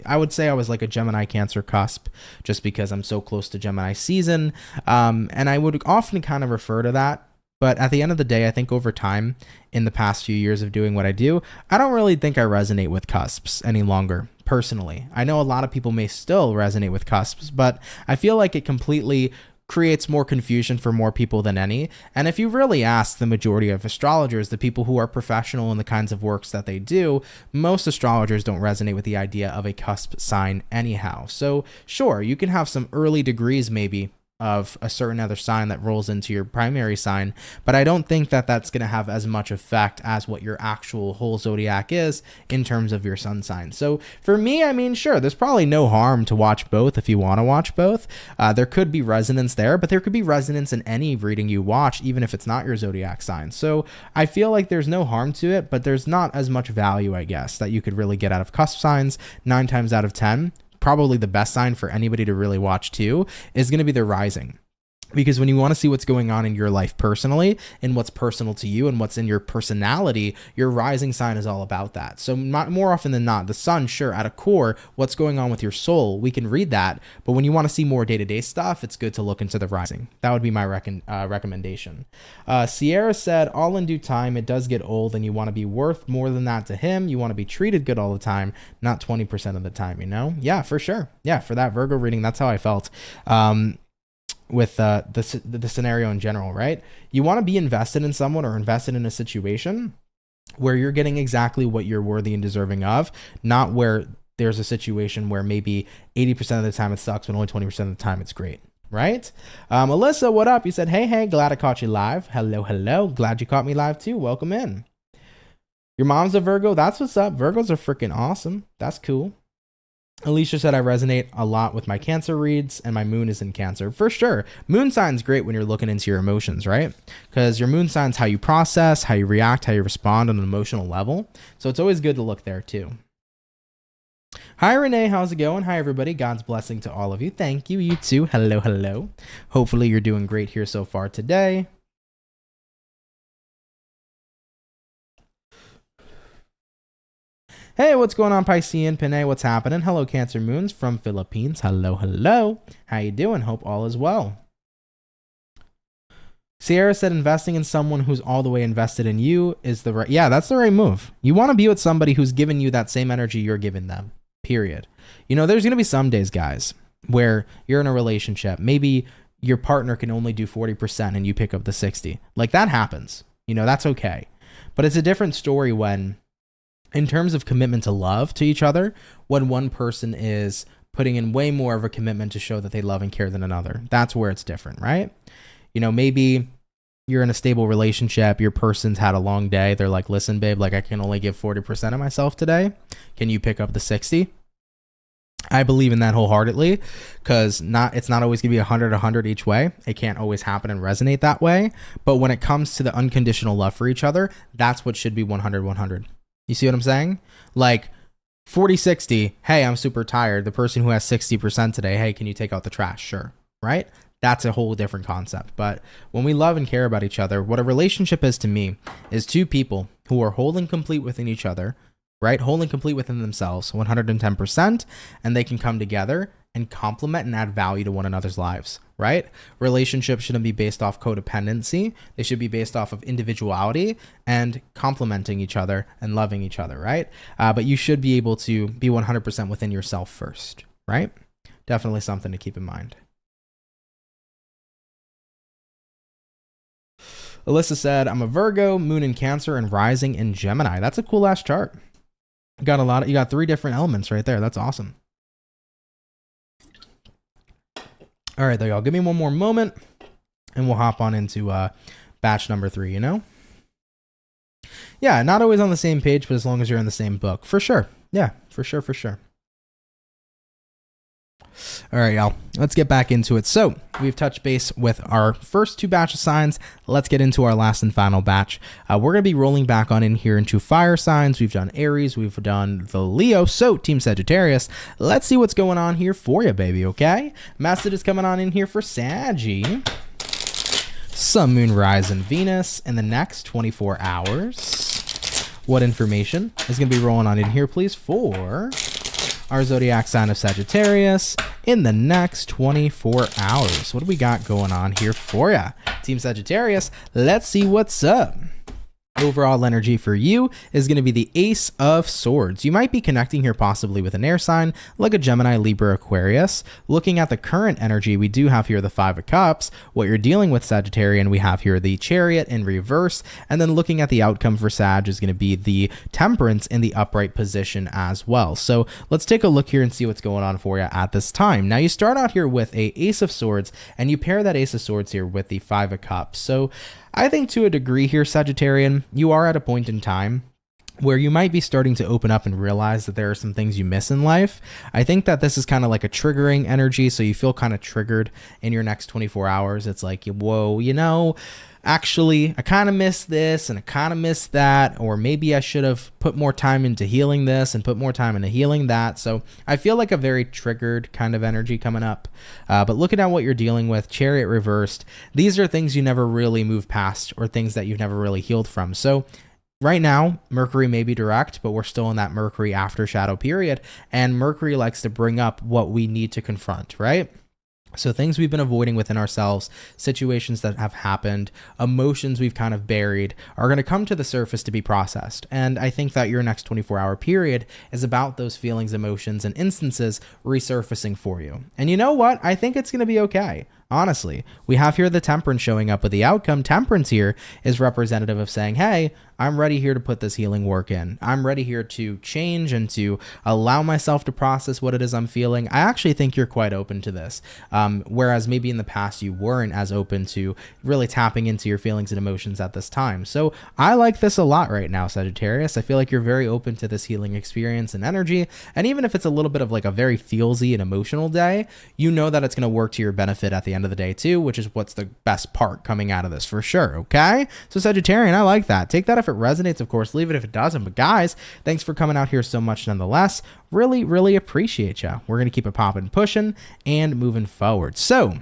I would say I was like a Gemini Cancer cusp just because I'm so close to Gemini season. And I would often kind of refer to that. But at the end of the day, I think over time, in the past few years of doing what I do, I don't really think I resonate with cusps any longer, personally. I know a lot of people may still resonate with cusps, but I feel like it completely creates more confusion for more people than any. And if you really ask the majority of astrologers, the people who are professional in the kinds of works that they do, most astrologers don't resonate with the idea of a cusp sign anyhow. So sure, you can have some early degrees maybe of a certain other sign that rolls into your primary sign, but I don't think that that's going to have as much effect as what your actual whole zodiac is in terms of your sun sign. So for me, I mean, sure, there's probably no harm to watch both if you want to watch both. There could be resonance there, but there could be resonance in any reading you watch, even if it's not your zodiac sign. So I feel like there's no harm to it, but there's not as much value, I guess, that you could really get out of cusp signs. 9 times out of 10, probably the best sign for anybody to really watch too is going to be the rising. Because when you want to see what's going on in your life personally and what's personal to you and what's in your personality, your rising sign is all about that. So more often than not, the sun, sure, at a core, what's going on with your soul, we can read that. But when you want to see more day-to-day stuff, it's good to look into the rising. That would be my recommendation. Sierra said, all in due time, it does get old and you want to be worth more than that to him. You want to be treated good all the time, not 20% of the time, you know? Yeah, for sure. Yeah, for that Virgo reading, that's how I felt. With the scenario in general, right? You want to be invested in someone or invested in a situation where you're getting exactly what you're worthy and deserving of, not where there's a situation where maybe 80% of the time it sucks, but only 20% of the time it's great, right? Alyssa, what up? You said, hey, glad I caught you live. Hello. Glad you caught me live too. Welcome in. Your mom's a Virgo? That's what's up. Virgos are freaking awesome. That's cool. Alicia said, I resonate a lot with my Cancer reads and my moon is in Cancer. For sure. Moon sign's great when you're looking into your emotions, right? Because your moon sign's how you process, how you react, how you respond on an emotional level. So it's always good to look there too. Hi, Renee. How's it going? Hi, everybody. God's blessing to all of you. Thank you. You too. Hello. Hopefully you're doing great here so far today. Hey, what's going on, Piscean? Pinay, what's happening? Hello, Cancer Moons from Philippines. Hello. How you doing? Hope all is well. Sierra said investing in someone who's all the way invested in you is the right... Yeah, that's the right move. You want to be with somebody who's giving you that same energy you're giving them, period. You know, there's going to be some days, guys, where you're in a relationship. Maybe your partner can only do 40% and you pick up the 60. Like, that happens. You know, that's okay. But it's a different story when... in terms of commitment to love to each other, when one person is putting in way more of a commitment to show that they love and care than another, that's where it's different, right? You know, maybe you're in a stable relationship, your person's had a long day. They're like, listen, babe, like I can only give 40% of myself today. Can you pick up the 60? I believe in that wholeheartedly because it's not always going to be 100 each way. It can't always happen and resonate that way. But when it comes to the unconditional love for each other, that's what should be 100. You see what I'm saying? Like 40-60, hey, I'm super tired. The person who has 60% today, hey, can you take out the trash? Sure, right? That's a whole different concept. But when we love and care about each other, what a relationship is to me is two people who are whole and complete within each other, right? Whole and complete within themselves, 110%, and they can come together and complement and add value to one another's lives, right? Relationships shouldn't be based off codependency. They should be based off of individuality and complementing each other and loving each other, right? But you should be able to be 100% within yourself first, right? Definitely something to keep in mind. Alyssa said, I'm a Virgo, moon in Cancer, and rising in Gemini. That's a cool ass chart. You got 3 different elements right there. That's awesome. All right, there y'all. Give me one more moment and we'll hop on into batch number 3, you know? Yeah, not always on the same page, but as long as you're in the same book. For sure. Yeah, for sure. All right, y'all. Let's get back into it. So we've touched base with our first 2 batch of signs. Let's get into our last and final batch. We're going to be rolling back on in here into fire signs. We've done Aries. We've done the Leo. So Team Sagittarius, let's see what's going on here for you, baby, okay? Message is coming on in here for Saggy. Sun, Moon, Rise, and Venus in the next 24 hours. What information is going to be rolling on in here, please, for our zodiac sign of Sagittarius in the next 24 hours. What do we got going on here for ya? Team Sagittarius, let's see what's up. Overall energy for you is going to be the Ace of Swords. You might be connecting here possibly with an air sign like a Gemini, Libra, Aquarius. Looking at the current energy, we do have here the Five of Cups. What you're dealing with, Sagittarian, we have here the Chariot in reverse. And then looking at the outcome for Sag is going to be the Temperance in the upright position as well. So let's take a look here and see what's going on for you at this time. Now you start out here with a Ace of Swords and you pair that Ace of Swords here with the Five of Cups. So I think to a degree here, Sagittarian, you are at a point in time where you might be starting to open up and realize that there are some things you miss in life. I think that this is kind of like a triggering energy, so you feel kind of triggered in your next 24 hours. It's like, whoa, you know, actually, I kind of miss this and I kind of miss that, or maybe I should have put more time into healing this and put more time into healing that. So I feel like a very triggered kind of energy coming up. But looking at what you're dealing with, Chariot reversed, these are things you never really move past or things that you've never really healed from. So right now, Mercury may be direct, but we're still in that Mercury after shadow period. And Mercury likes to bring up what we need to confront, right? So things we've been avoiding within ourselves, situations that have happened, emotions we've kind of buried are going to come to the surface to be processed. And I think that your next 24-hour period is about those feelings, emotions, and instances resurfacing for you. And you know what? I think it's going to be okay. Honestly, we have here the Temperance showing up with the outcome. Temperance here is representative of saying, hey, I'm ready here to put this healing work in. I'm ready here to change and to allow myself to process what it is I'm feeling. I actually think you're quite open to this. Whereas maybe in the past you weren't as open to really tapping into your feelings and emotions at this time. So I like this a lot right now, Sagittarius. I feel like you're very open to this healing experience and energy. And even if it's a little bit of like a very feelsy and emotional day, you know that it's going to work to your benefit at the end of the day too, which is what's the best part coming out of this for sure. Okay. So Sagittarian, I like that. Take that if it resonates, of course, leave it if it doesn't. But guys, thanks for coming out here so much nonetheless. Really, really appreciate you. We're going to keep it popping, pushing, and moving forward. So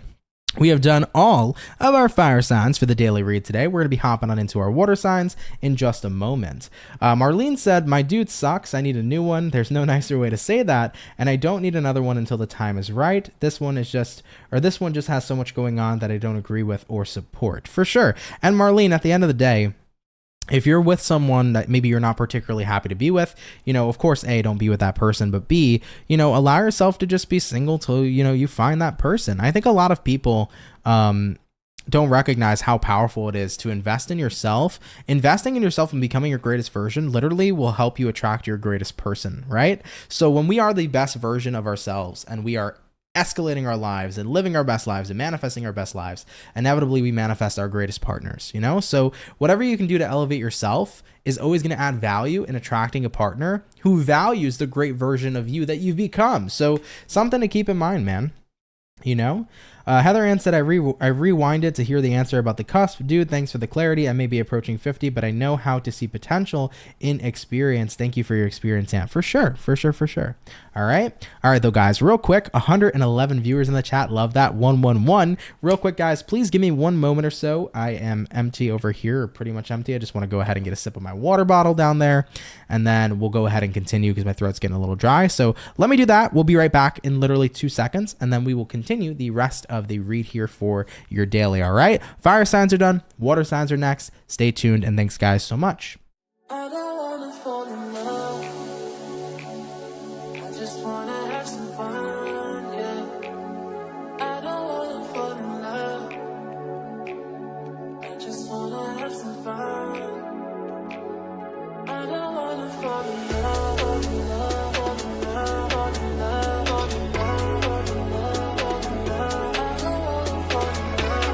we have done all of our fire signs for the daily read today. We're going to be hopping on into our water signs in just a moment. Marlene said, my dude sucks. I need a new one. There's no nicer way to say that. And I don't need another one until the time is right. This one just has so much going on that I don't agree with or support. For sure. And Marlene, at the end of the day, if you're with someone that maybe you're not particularly happy to be with, you know, of course, A, don't be with that person, but B, you know, allow yourself to just be single till, you know, you find that person. I think a lot of people don't recognize how powerful it is to invest in yourself. Investing in yourself and becoming your greatest version literally will help you attract your greatest person, right? So when we are the best version of ourselves and we are escalating our lives and living our best lives and manifesting our best lives, inevitably we manifest our greatest partners, you know? So whatever you can do to elevate yourself is always going to add value in attracting a partner who values the great version of you that you've become. So something to keep in mind, man. You know, Heather Ann said, I rewinded to hear the answer about the cusp. Dude, thanks for the clarity. I may be approaching 50, but I know how to see potential in experience. Thank you for your experience, Aunt. For sure. All right, though, guys, real quick, 111 viewers in the chat. Love that. 111. Real quick, guys, please give me one moment or so. I am empty over here, or pretty much empty. I just want to go ahead and get a sip of my water bottle down there, and then we'll go ahead and continue because my throat's getting a little dry. So let me do that. We'll be right back in literally 2 seconds, and then we will continue the rest of the read here for your daily. All right, fire signs are done, water signs are next. Stay tuned, and thanks guys so much. I don't wanna fall in love. I just wanna have some fun, yeah. I don't wanna fall in love. I just wanna have some fun. I don't wanna fall in love, fall in love, fall in love, fall in love, fall in love, fall in love, fall in love. I don't wanna fall in love.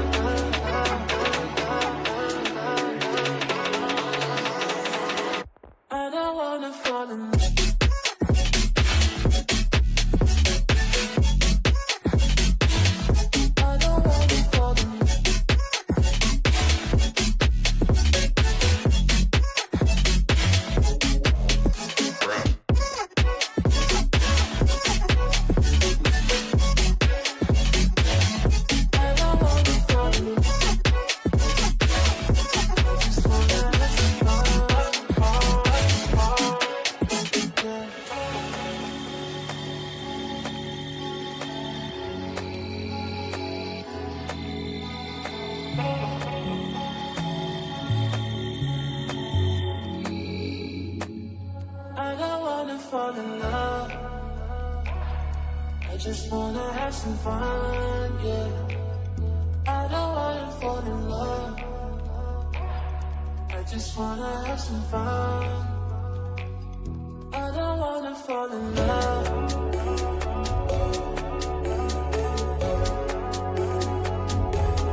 just wanna have some fun, yeah. I don't wanna fall in love. I just wanna have some fun. I don't wanna fall in love.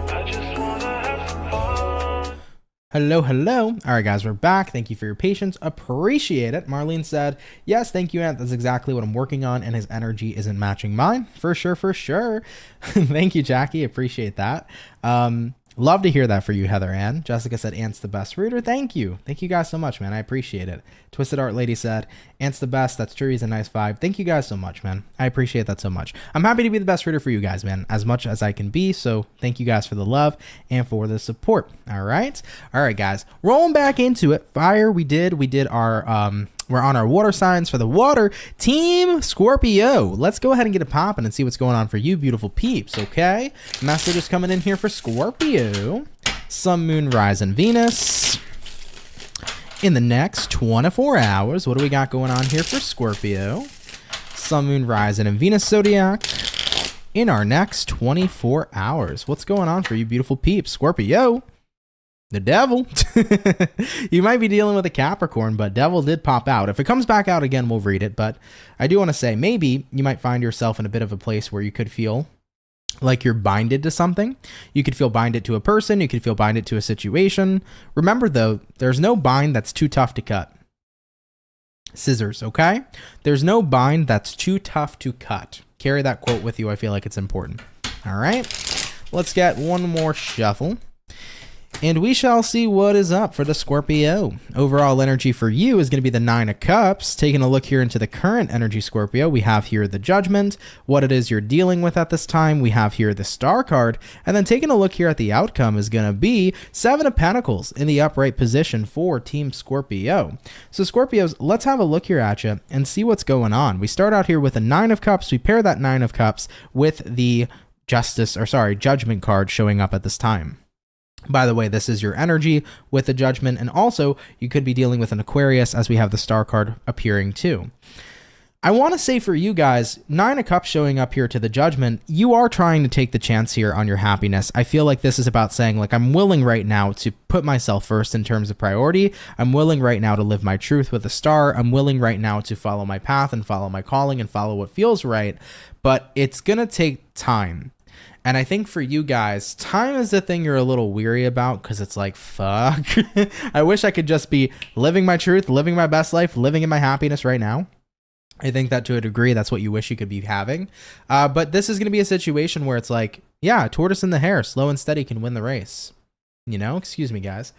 I just wanna have some fun. Hello, hello. All right, guys, we're back. Thank you for your patience. Appreciate it. Marlene said, yes, thank you, Aunt. That's exactly what I'm working on, and his energy isn't matching mine. For sure, for sure. Thank you, Jackie. Appreciate that. Love to hear that for you, Heather Ann. Jessica said, Ant's the best reader. Thank you. Thank you guys so much, man. I appreciate it. Twisted Art Lady said, Ant's the best. That's true. He's a nice vibe. Thank you guys so much, man. I appreciate that so much. I'm happy to be the best reader for you guys, man, as much as I can be. So thank you guys for the love and for the support. All right. All right, guys. Rolling back into it. Fire, we did our, we're on our water signs for the water team Scorpio. Let's go ahead and get it popping and see what's going on for you, beautiful peeps. Okay. Message is coming in here for Scorpio. Sun, Moon, Rise, and Venus. In the next 24 hours, what do we got going on here for Scorpio? Sun, Moon, Rise, and Venus Zodiac. In our next 24 hours. What's going on for you, beautiful peeps? Scorpio. The devil. You might be dealing with a Capricorn, but devil did pop out. If it comes back out again, we'll read it. But I do want to say, maybe you might find yourself in a bit of a place where you could feel like you're binded to something. You could feel binded to a person. You could feel binded to a situation. Remember, though, there's no bind that's too tough to cut. Scissors, okay? There's no bind that's too tough to cut. Carry that quote with you. I feel like it's important. All right. Let's get one more shuffle. And we shall see what is up for the Scorpio. Overall energy for you is going to be the Nine of Cups. Taking a look here into the current energy, Scorpio, we have here the Judgment, what it is you're dealing with at this time. We have here the Star card. And then taking a look here at the outcome is going to be Seven of Pentacles in the upright position for Team Scorpio. So Scorpios, let's have a look here at you and see what's going on. We start out here with a Nine of Cups. We pair that Nine of Cups with the Judgment card showing up at this time. By the way, this is your energy with the Judgment, and also you could be dealing with an Aquarius as we have the Star card appearing too. I want to say for you guys, Nine of Cups showing up here to the Judgment, you are trying to take the chance here on your happiness. I feel like this is about saying, like, I'm willing right now to put myself first in terms of priority. I'm willing right now to live my truth with a star. I'm willing right now to follow my path and follow my calling and follow what feels right, but it's going to take time. And I think for you guys, time is the thing you're a little weary about because it's like, fuck. I wish I could just be living my truth, living my best life, living in my happiness right now. I think that to a degree, that's what you wish you could be having. But this is going to be a situation where it's like, yeah, tortoise in the hare, slow and steady can win the race. You know, excuse me, guys.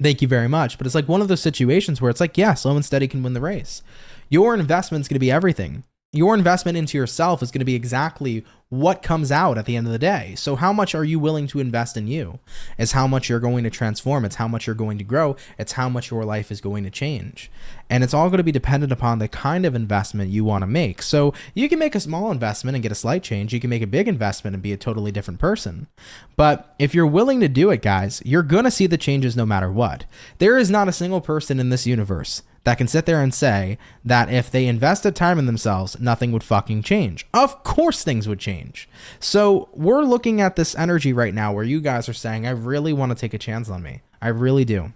Thank you very much. But it's like one of those situations where it's like, yeah, slow and steady can win the race. Your investment's going to be everything. Your investment into yourself is going to be exactly what comes out at the end of the day. So how much are you willing to invest in you? It's how much you're going to transform. It's how much you're going to grow. It's how much your life is going to change. And it's all going to be dependent upon the kind of investment you want to make. So you can make a small investment and get a slight change. You can make a big investment and be a totally different person. But if you're willing to do it, guys, you're going to see the changes no matter what. There is not a single person in this universe that can sit there and say that if they invested time in themselves, nothing would fucking change. Of course things would change. So we're looking at this energy right now where you guys are saying, I really want to take a chance on me. I really do.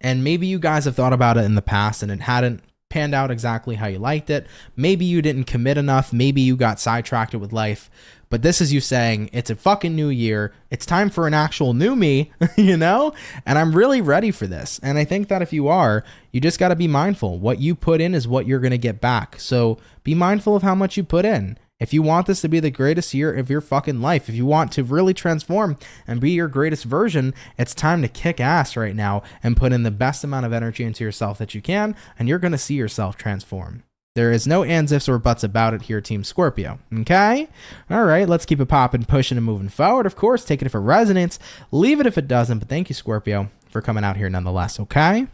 And maybe you guys have thought about it in the past and it hadn't panned out exactly how you liked it. Maybe you didn't commit enough. Maybe you got sidetracked with life. But this is you saying, it's a fucking new year. It's time for an actual new me, you know? And I'm really ready for this. And I think that if you are, you just got to be mindful. What you put in is what you're going to get back. So be mindful of how much you put in. If you want this to be the greatest year of your fucking life, if you want to really transform and be your greatest version, it's time to kick ass right now and put in the best amount of energy into yourself that you can, and you're going to see yourself transform. There is no ands, ifs, or buts about it here, Team Scorpio. Okay? All right, let's keep it popping, pushing, and moving forward. Of course, take it if it resonates. Leave it if it doesn't. But thank you, Scorpio, for coming out here nonetheless. Okay?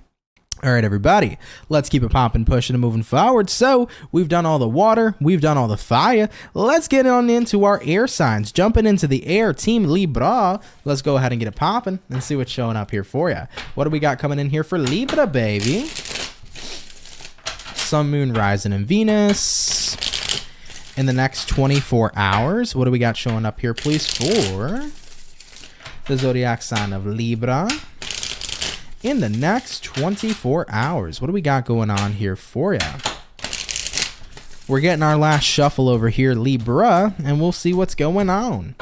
All right, everybody. Let's keep it popping, pushing, and moving forward. So we've done all the water. We've done all the fire. Let's get on into our air signs. Jumping into the air, Team Libra. Let's go ahead and get it popping and see what's showing up here for you. What do we got coming in here for Libra, baby? Sun, Moon, Rising, and Venus in the next 24 hours. What do we got showing up here, please, for the zodiac sign of Libra in the next 24 hours? What do we got going on here for you? We're getting our last shuffle over here, Libra, and we'll see what's going on.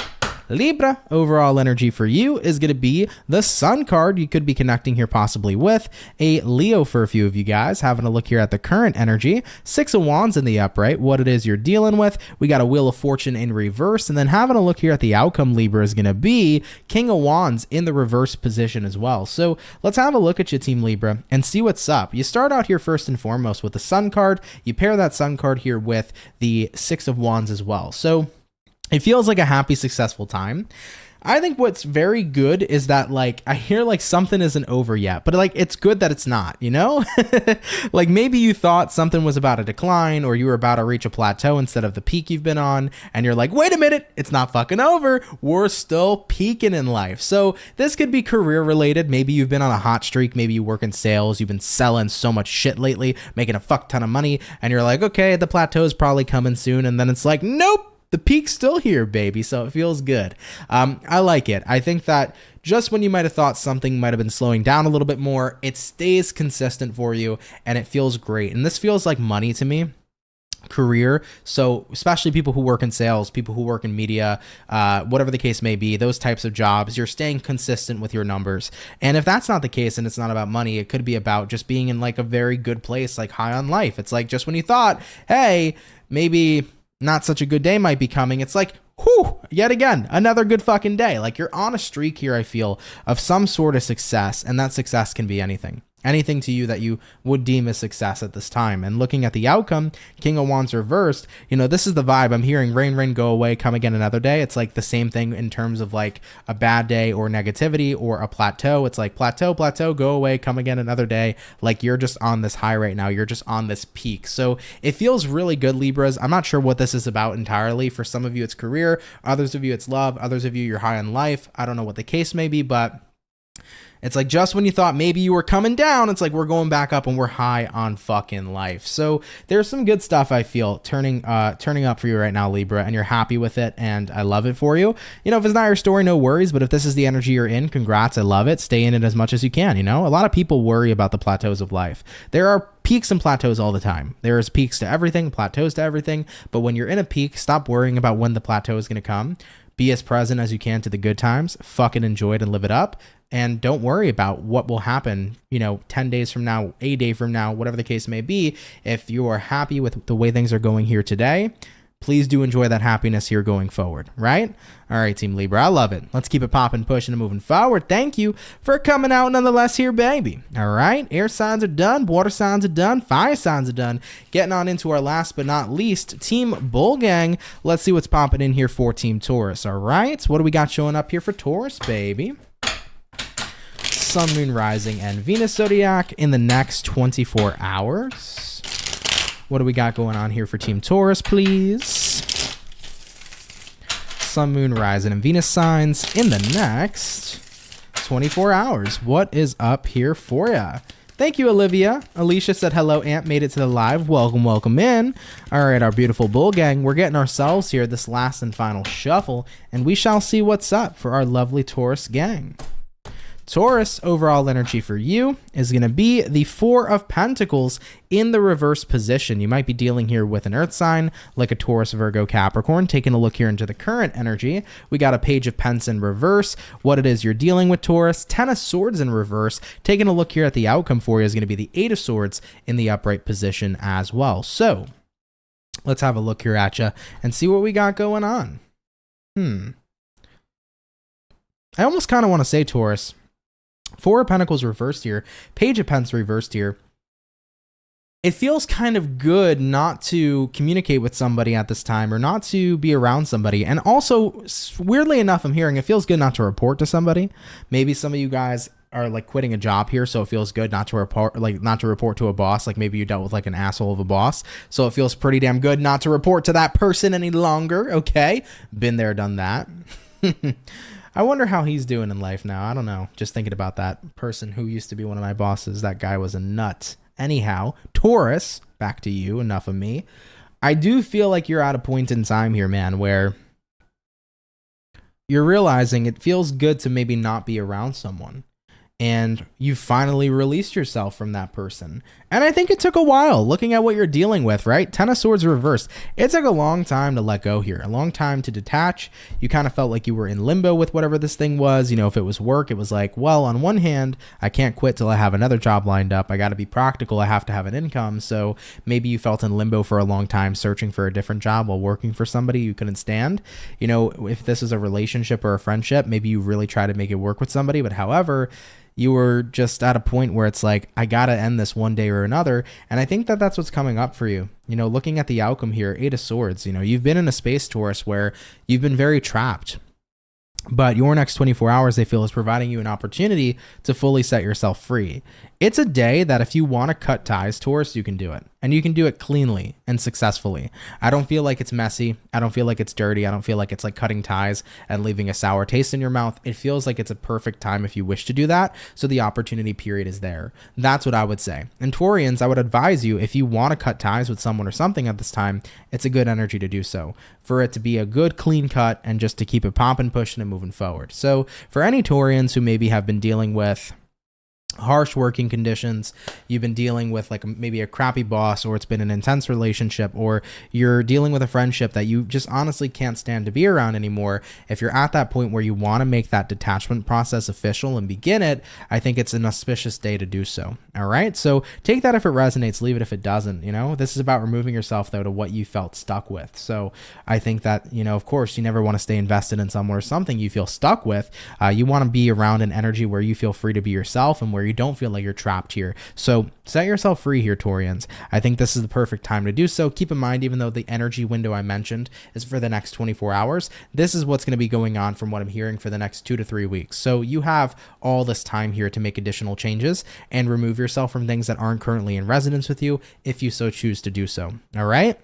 Libra, overall energy for you is going to be the Sun card. You could be connecting here possibly with a Leo for a few of you guys. Having a look here at the current energy, 6 of Wands in the upright, what it is you're dealing with. We got a Wheel of Fortune in reverse, and then having a look here at the outcome, Libra, is going to be King of Wands in the reverse position as well. So let's have a look at you, Team Libra, and see what's up. You start out here first and foremost with the Sun card. You pair that Sun card here with the 6 of Wands as well. So it feels like a happy, successful time. I think what's very good is that, like, I hear like something isn't over yet, but like it's good that it's not, you know? Like maybe you thought something was about to decline or you were about to reach a plateau instead of the peak you've been on, and you're like, wait a minute, it's not fucking over. We're still peaking in life. So this could be career related. Maybe you've been on a hot streak. Maybe you work in sales. You've been selling so much shit lately, making a fuck ton of money, and you're like, okay, the plateau is probably coming soon. And then it's like, nope. The peak's still here, baby, so it feels good. I like it. I think that just when you might have thought something might have been slowing down a little bit more, it stays consistent for you, and it feels great. And this feels like money to me. Career, so especially people who work in sales, people who work in media, whatever the case may be, those types of jobs, you're staying consistent with your numbers. And if that's not the case and it's not about money, it could be about just being in like a very good place, like high on life. It's like just when you thought, hey, maybe not such a good day might be coming, it's like, whew, yet again, another good fucking day. Like you're on a streak here, I feel, of some sort of success, and that success can be anything. Anything to you that you would deem as success at this time. And looking at the outcome, King of Wands reversed, you know, this is the vibe I'm hearing. Rain, rain, go away, come again another day. It's like the same thing in terms of like a bad day or negativity or a plateau. It's like plateau, go away, come again another day. Like you're just on this high right now. You're just on this peak. So it feels really good, Libras. I'm not sure what this is about entirely. For some of you, it's career. Others of you, it's love. Others of you, you're high on life. I don't know what the case may be, but it's like just when you thought maybe you were coming down, it's like we're going back up and we're high on fucking life. So there's some good stuff I feel turning up for you right now, Libra, and you're happy with it, and I love it for you. You know, if it's not your story, no worries, but if this is the energy you're in, congrats, I love it. Stay in it as much as you can, you know? A lot of people worry about the plateaus of life. There are peaks and plateaus all the time. There's peaks to everything, plateaus to everything, but when you're in a peak, stop worrying about when the plateau is going to come. Be as present as you can to the good times, fucking enjoy it and live it up. And don't worry about what will happen, you know, 10 days from now, a day from now, whatever the case may be. If you are happy with the way things are going here today, please do enjoy that happiness here going forward, right? All right, Team Libra, I love it. Let's keep it popping, pushing, and moving forward. Thank you for coming out nonetheless here, baby. All right, air signs are done, water signs are done, fire signs are done. Getting on into our last but not least, Team Bull Gang. Let's see what's popping in here for Team Taurus, all right? What do we got showing up here for Taurus, baby? Sun, Moon, Rising, and Venus Zodiac in the next 24 hours. What do we got going on here for Team Taurus, please? Sun, Moon, Rising, and Venus signs in the next 24 hours. What is up here for ya? Thank you, Olivia. Alicia said, hello, Aunt. Made it to the live. Welcome, welcome in. All right, our beautiful Bull Gang. We're getting ourselves here this last and final shuffle, and we shall see what's up for our lovely Taurus gang. Taurus, overall energy for you is going to be the Four of Pentacles in the reverse position. You might be dealing here with an earth sign like a Taurus, Virgo, Capricorn. Taking a look here into the current energy, we got a Page of Pentacles in reverse. What it is you're dealing with, Taurus. 10 of Swords in reverse. Taking a look here at the outcome for you is going to be the 8 of Swords in the upright position as well. So let's have a look here at you and see what we got going on. I almost kind of want to say, Taurus, Four of Pentacles reversed here, Page of Pentacles reversed here. It feels kind of good not to communicate with somebody at this time or not to be around somebody. And also, weirdly enough, I'm hearing it feels good not to report to somebody. Maybe some of you guys are like quitting a job here, so it feels good not to report, to a boss. Like maybe you dealt with like an asshole of a boss, so it feels pretty damn good not to report to that person any longer. Okay, been there, done that. I wonder how he's doing in life now. I don't know. Just thinking about that person who used to be one of my bosses. That guy was a nut, Anyhow, Taurus, back to you, enough of me. I do feel like you're at a point in time here, man, where you're realizing it feels good to maybe not be around someone. And you finally released yourself from that person. And I think it took a while, looking at what you're dealing with, right? Ten of Swords reversed. It took a long time to let go here, a long time to detach. You kind of felt like you were in limbo with whatever this thing was. You know, if it was work, it was like, well, on one hand, I can't quit till I have another job lined up. I got to be practical. I have to have an income. So maybe you felt in limbo for a long time, searching for a different job while working for somebody you couldn't stand. You know, if this is a relationship or a friendship, maybe you really try to make it work with somebody. But however, you were just at a point where it's like, I got to end this one day or another. And I think that that's what's coming up for you. You know, looking at the outcome here, 8 of Swords, you know, you've been in a space, Taurus, where you've been very trapped. But your next 24 hours, they feel, is providing you an opportunity to fully set yourself free. It's a day that if you want to cut ties, Taurus, you can do it. And you can do it cleanly and successfully. I don't feel like it's messy. I don't feel like it's dirty. I don't feel like it's like cutting ties and leaving a sour taste in your mouth. It feels like it's a perfect time if you wish to do that. So the opportunity period is there. That's what I would say. And Taurians, I would advise you, if you want to cut ties with someone or something at this time, it's a good energy to do so. For it to be a good clean cut and just to keep it popping, pushing, and moving forward. So for any Taurians who maybe have been dealing with harsh working conditions, you've been dealing with like maybe a crappy boss, or it's been an intense relationship, or you're dealing with a friendship that you just honestly can't stand to be around anymore. If you're at that point where you want to make that detachment process official and begin it, I think it's an auspicious day to do so. All right. So take that if it resonates, leave it if it doesn't. You know, this is about removing yourself though to what you felt stuck with. So I think that, you know, of course you never want to stay invested in someone or something you feel stuck with. You want to be around an energy where you feel free to be yourself and where you don't feel like you're trapped here. So set yourself free here, Taurians. I think this is the perfect time to do so. Keep in mind, even though the energy window I mentioned is for the next 24 hours, this is what's going to be going on from what I'm hearing for the next 2 to 3 weeks. So you have all this time here to make additional changes and remove yourself from things that aren't currently in resonance with you if you so choose to do so. All right.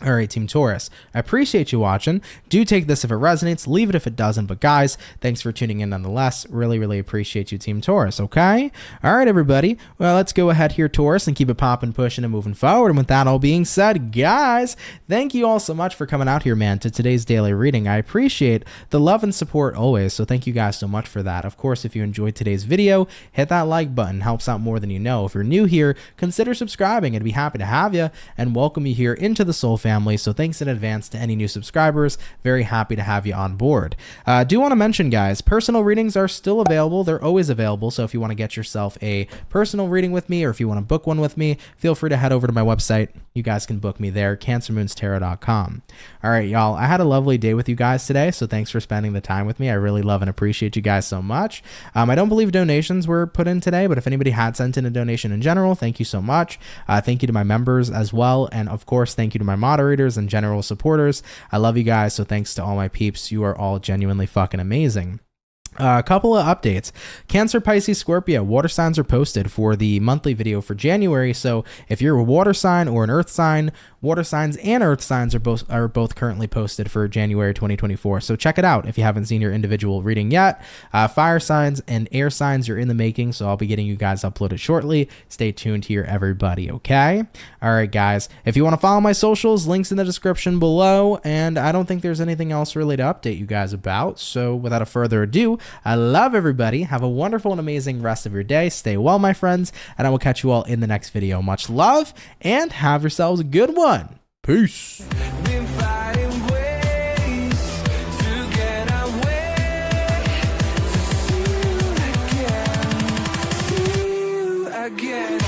All right, Team Taurus, I appreciate you watching. Do take this if it resonates, leave it if it doesn't. But guys, thanks for tuning in nonetheless. Really, really appreciate you, Team Taurus, okay? All right, everybody. Well, let's go ahead here, Taurus, and keep it popping, pushing, and moving forward. And with that all being said, guys, thank you all so much for coming out here, man, to today's daily reading. I appreciate the love and support always, so thank you guys so much for that. Of course, if you enjoyed today's video, hit that like button. Helps out more than you know. If you're new here, consider subscribing. I'd be happy to have you and welcome you here into the Soul Family. So thanks in advance to any new subscribers. Very happy to have you on board. Do want to mention, guys, personal readings are still available. They're always available. So if you want to get yourself a personal reading with me, or if you want to book one with me, feel free to head over to my website. You guys can book me there, CancerMoonsTarot.com. All right, y'all. I had a lovely day with you guys today, so thanks for spending the time with me. I really love and appreciate you guys so much. I don't believe donations were put in today, but if anybody had sent in a donation in general, thank you so much. Thank you to my members as well, and of course, thank you to my moderators and general supporters. I love you guys, so thanks to all my peeps. You are all genuinely fucking amazing. A couple of updates. Cancer, Pisces, Scorpio, water signs are posted for the monthly video for January. So if you're a water sign or an earth sign, water signs and earth signs are both currently posted for January 2024. So check it out if you haven't seen your individual reading yet. Fire signs and air signs are in the making, so I'll be getting you guys uploaded shortly. Stay tuned here, everybody, okay? All right, guys. If you want to follow my socials, links in the description below, and I don't think there's anything else really to update you guys about. So without a further ado, I love everybody. Have a wonderful and amazing rest of your day. Stay well, my friends, and I will catch you all in the next video. Much love, and have yourselves a good one. Peace. Been fighting ways to get away, to feel again, feel again.